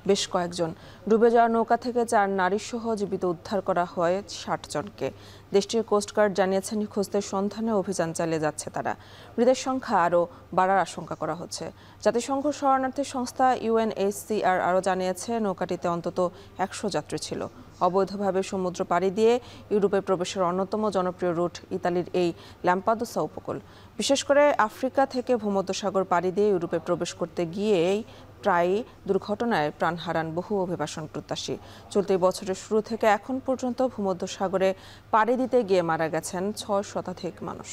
বেশ কয়েকজন। ডুবে যাওয়া নৌকা থেকে 4 নারী সহ জীবিত উদ্ধার করা হয় 60 জনকে। দেশটির কোস্টগার্ড জানিয়েছে, নিখোঁজদের সন্ধানে অভিযান চালিয়ে যাচ্ছে তারা। মৃতের সংখ্যা আরও বাড়ার আশঙ্কা করা হচ্ছে। জাতিসংঘ শরণার্থী সংস্থা UNHCR আরও জানিয়েছে, নৌকাটিতে অন্তত 100 যাত্রী ছিল। অবৈধভাবে সমুদ্র পাড়ি দিয়ে ইউরোপে প্রবেশের অন্যতম জনপ্রিয় রুট ইতালির এই ল্যাম্পাদোসা উপকূল। বিশেষ করে আফ্রিকা থেকে ভূমধ্যসাগর পাড়ি দিয়ে ইউরোপে প্রবেশ করতে গিয়েই প্রায় দুর্ঘটনায় প্রাণ হারান বহু অভিবাসন প্রত্যাশী। চলতি বছরের শুরু থেকে এখন পর্যন্ত ভূমধ্যসাগরে পাড়ি দিতে গিয়ে মারা গেছেন 6 শতাধিক মানুষ।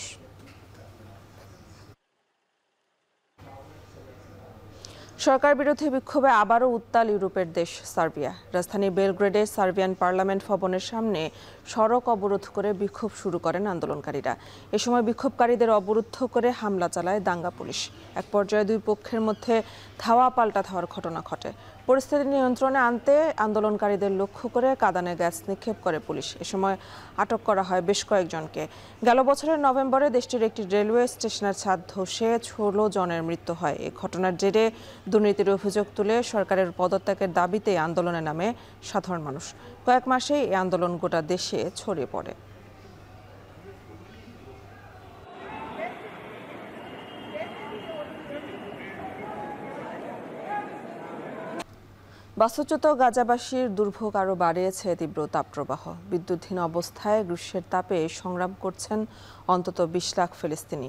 সরকার বিরোধী বিক্ষোভে আবারও উত্তাল ইউরোপের দেশ সার্বিয়া। রাজধানী বেলগ্রেডে সার্বিয়ান পার্লামেন্ট ভবনের সামনে সড়ক অবরোধ করে বিক্ষোভ শুরু করেন আন্দোলনকারীরা। এ সময় বিক্ষোভকারীদের অবরুদ্ধ করে হামলা চালায় দাঙ্গা পুলিশ। এক পর্যায়ে দুই পক্ষের মধ্যে ধাওয়া পাল্টা ধাওয়ার ঘটনা ঘটে। পরিস্থিতি নিয়ন্ত্রণে আনতে আন্দোলনকারীদের লক্ষ্য করে কাঁদানে গ্যাস নিক্ষেপ করে পুলিশ। এ সময় আটক করা হয় বেশ কয়েকজনকে। গেল বছরের নভেম্বরে দেশটির একটি রেলওয়ে স্টেশনের ছাদ ধসে 16 জনের মৃত্যু হয়। এই ঘটনার জেরে দুর্নীতির অভিযোগ তুলে সরকারের পদত্যাগের দাবিতে আন্দোলনে নামে সাধারণ মানুষ। কয়েক মাসেই এই আন্দোলন গোটা দেশে ছড়িয়ে পড়ে। বাস্তুচ্যুত গাজাবাসীর দুর্ভোগ আরও বাড়িয়েছে তীব্র তাপপ্রবাহ। বিদ্যুৎহীন অবস্থায় গ্রীষ্মের তাপে সংগ্রাম করছেন অন্তত 20 লাখ ফিলিস্তিনি।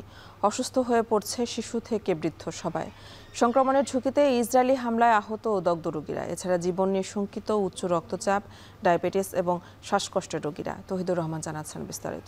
অসুস্থ হয়ে পড়ছে শিশু থেকে বৃদ্ধ সবাই। সংক্রমণের ঝুঁকিতে ইসরায়েলি হামলায় আহত ও দগ্ধ রোগীরা, এছাড়া জীবন নিয়ে শঙ্কিত উচ্চ রক্তচাপ, ডায়াবেটিস এবং শ্বাসকষ্টের রোগীরা। তহিদুর রহমান জানাচ্ছেন বিস্তারিত।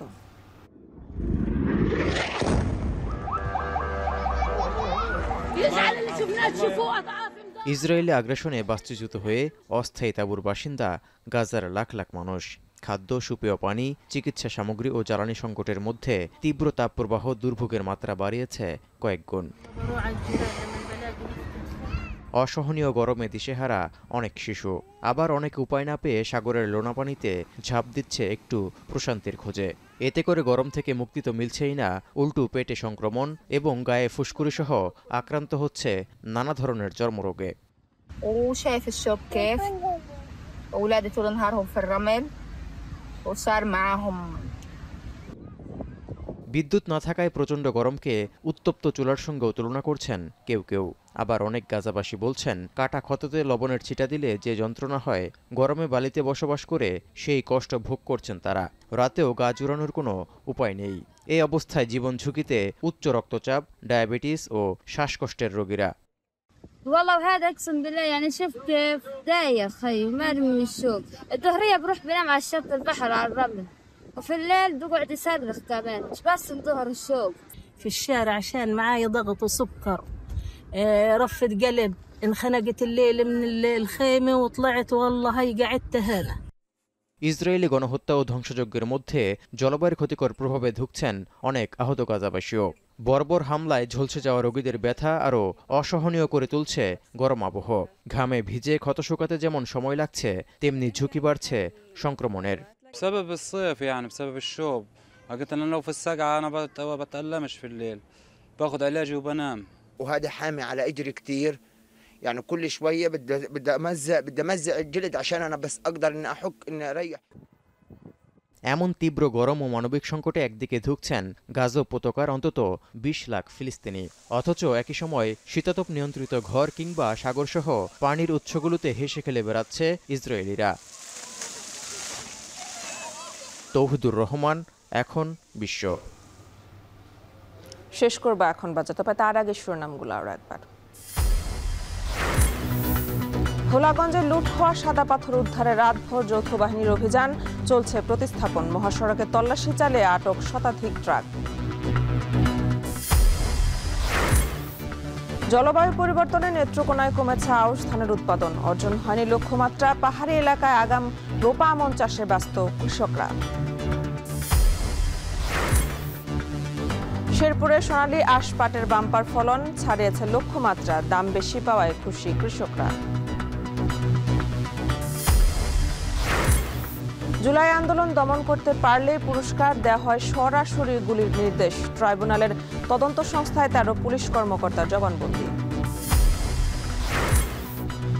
ইসরায়েলি আগ্রাসনে বাস্তুচ্যুত হয়ে অস্থায়ী তাঁবুর বাসিন্দা গাজার লাখ লাখ মানুষ। খাদ্য, সুপেয় পানি, চিকিৎসা সামগ্রী ও জ্বালানি সংকটের মধ্যে তীব্র তাপপ্রবাহ দুর্ভোগের মাত্রা বাড়িয়েছে কয়েক গুণ। অসহনীয় গরমে দিশেহারা অনেক শিশু, আবার অনেক উপায় না পেয়ে সাগরের লোনা পানিতে ঝাঁপ দিচ্ছে একটু প্রশান্তির খোঁজে। এতে করে গরম থেকে মুক্তি তো মিলছেই না, উল্টো পেটে সংক্রমণ এবং গায়ে ফুসকুড়ি সহ আক্রান্ত হচ্ছে নানা ধরনের চর্মরোগে। وشايف الشوب كيف أولادي طول نهارهم في الرمل وصار معاهم। বিদ্যুৎ না থাকায় প্রচণ্ড গরমকে উত্তপ্ত চুলার সঙ্গেও তুলনা করছেন কেউ কেউ। আবার অনেক গাজাবাসী বলছেন, কাটা ক্ষততে লবণের ছিটা দিলে যে যন্ত্রণা হয়, গরমে বালিতে বসবাস করে সেই কষ্ট ভোগ করছেন তারা। রাতেও গা জুড়ানোর কোনো উপায় নেই। এই অবস্থায় জীবন ঝুঁকিতে উচ্চ রক্তচাপ, ডায়াবেটিস ও শ্বাসকষ্টের রোগীরা। والله وهذا اقسم بالله يعني شوف كيف دايخ خي مرمي من الشوق. الظهريه بروح بنام على الشط البحر على الرمل، وفي الليل بقعد يصرخ كمان مش بس الظهر الشوق. في الشارع عشان معاي ضغط وسكر، رفة قلب، انخنقت الليل من الخيمة وطلعت والله هي قعدت هنا. ইসরায়েলি গণহত্যা ও ধ্বংসযজ্ঞের মধ্যে জলবায়ুর ক্ষতিকর প্রভাবে ধুঁকছেন অনেক আহত গাজাবাসীও। বর্বর হামলায় ঝলসে যাওয়া রোগীদের ব্যথা আরও অসহনীয় করে তুলছে গরম আবহ। ঘামে ভিজে ক্ষত শুকাতে যেমন সময় লাগছে, তেমনি ঝুঁকি বাড়ছে সংক্রমণের। بسبب الصيف يعني بسبب الشوب، قلت انا لو في السقعة انا بتألمش في الليل، باخذ علاجي وبنام. وهذا حامي على اجري كتير، يعني كل شويه بدي امزق الجلد عشان انا بس اقدر اني احك اني اريح. এমন তীব্র গরম ও মানবিক সংকটে একদিকে ধুঁকছেন গাজা উপত্যকার অন্তত ২০ লাখ ফিলিস্তিনি, অথচ একই সময় শীতাতপ নিয়ন্ত্রিত ঘর কিংবা সাগরসহ পানির উৎসগুলোতে হেসে খেলে বেড়াচ্ছে ইসরায়েলিরা। তৌহিদুর রহমান, এখন বিশ্ব। শেষ করবো এখন বাজে, তবে তার আগে শিরোনামগুলো আরো একবার। ভোলাগঞ্জে লুট হওয়া সাদা পাথর উদ্ধারে রাতভর যৌথ বাহিনীর অভিযান, চলছে প্রতিস্থাপন। মহাসড়কে তল্লাশি চালিয়ে আটক শতাধিক ট্রাক। জলবায়ু পরিবর্তনে নেত্রকোনায় কমেছে আউশ ধানের উৎপাদন, অর্জন হয়নি লক্ষ্যমাত্রা। পাহাড়ি এলাকায় আগাম রোপা আমন চাষে ব্যস্ত কৃষকরা। শেরপুরে সোনালী আঁশ পাটের বাম্পার ফলন, ছাড়িয়েছে লক্ষ্যমাত্রা। দাম বেশি পাওয়ায় খুশি কৃষকরা। জুলাই আন্দোলন দমন করতে পারলে পুরস্কার দেওয়া হয় সরাসরি গুলির নির্দেশ। ট্রাইব্যুনালের তদন্ত সংস্থায় ১৩ পুলিশ কর্মকর্তার জবানবন্দি।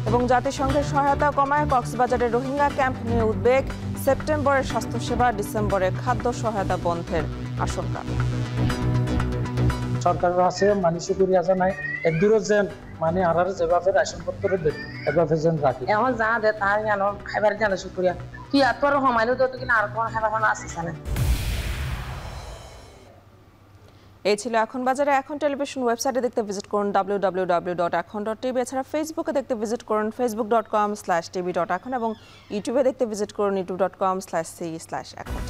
এবং জাতিসংঘের সহায়তা কমায় কক্সবাজারের রোহিঙ্গা ক্যাম্প নিয়ে উদ্বেগ। সেপ্টেম্বরের স্বাস্থ্যসেবা, ডিসেম্বরে খাদ্য সহায়তা বন্ধের আশঙ্কা। সরকারের আছে মানুষের করিয়া জানায় এক দূর যেন মানে আর যেভাবে রেশনপত্র দেয় এভাবে যেন রাখি। এখন যা দে তাই জানো খাইবার জানো শুক্রিয়া তুই এত সমাইলো তো কিনা আর কোন খাইবার আসিস না। এই ছিল এখন বাজারে। এখন টেলিভিশন ওয়েবসাইটে দেখতে ভিজিট করুন www.ekhon.tv। এছাড়া ফেসবুকে দেখতে ভিজিট করুন facebook.com/tv.ekhon এবং ইউটিউবে দেখতে ভিজিট করুন youtube.com/c/ekhon।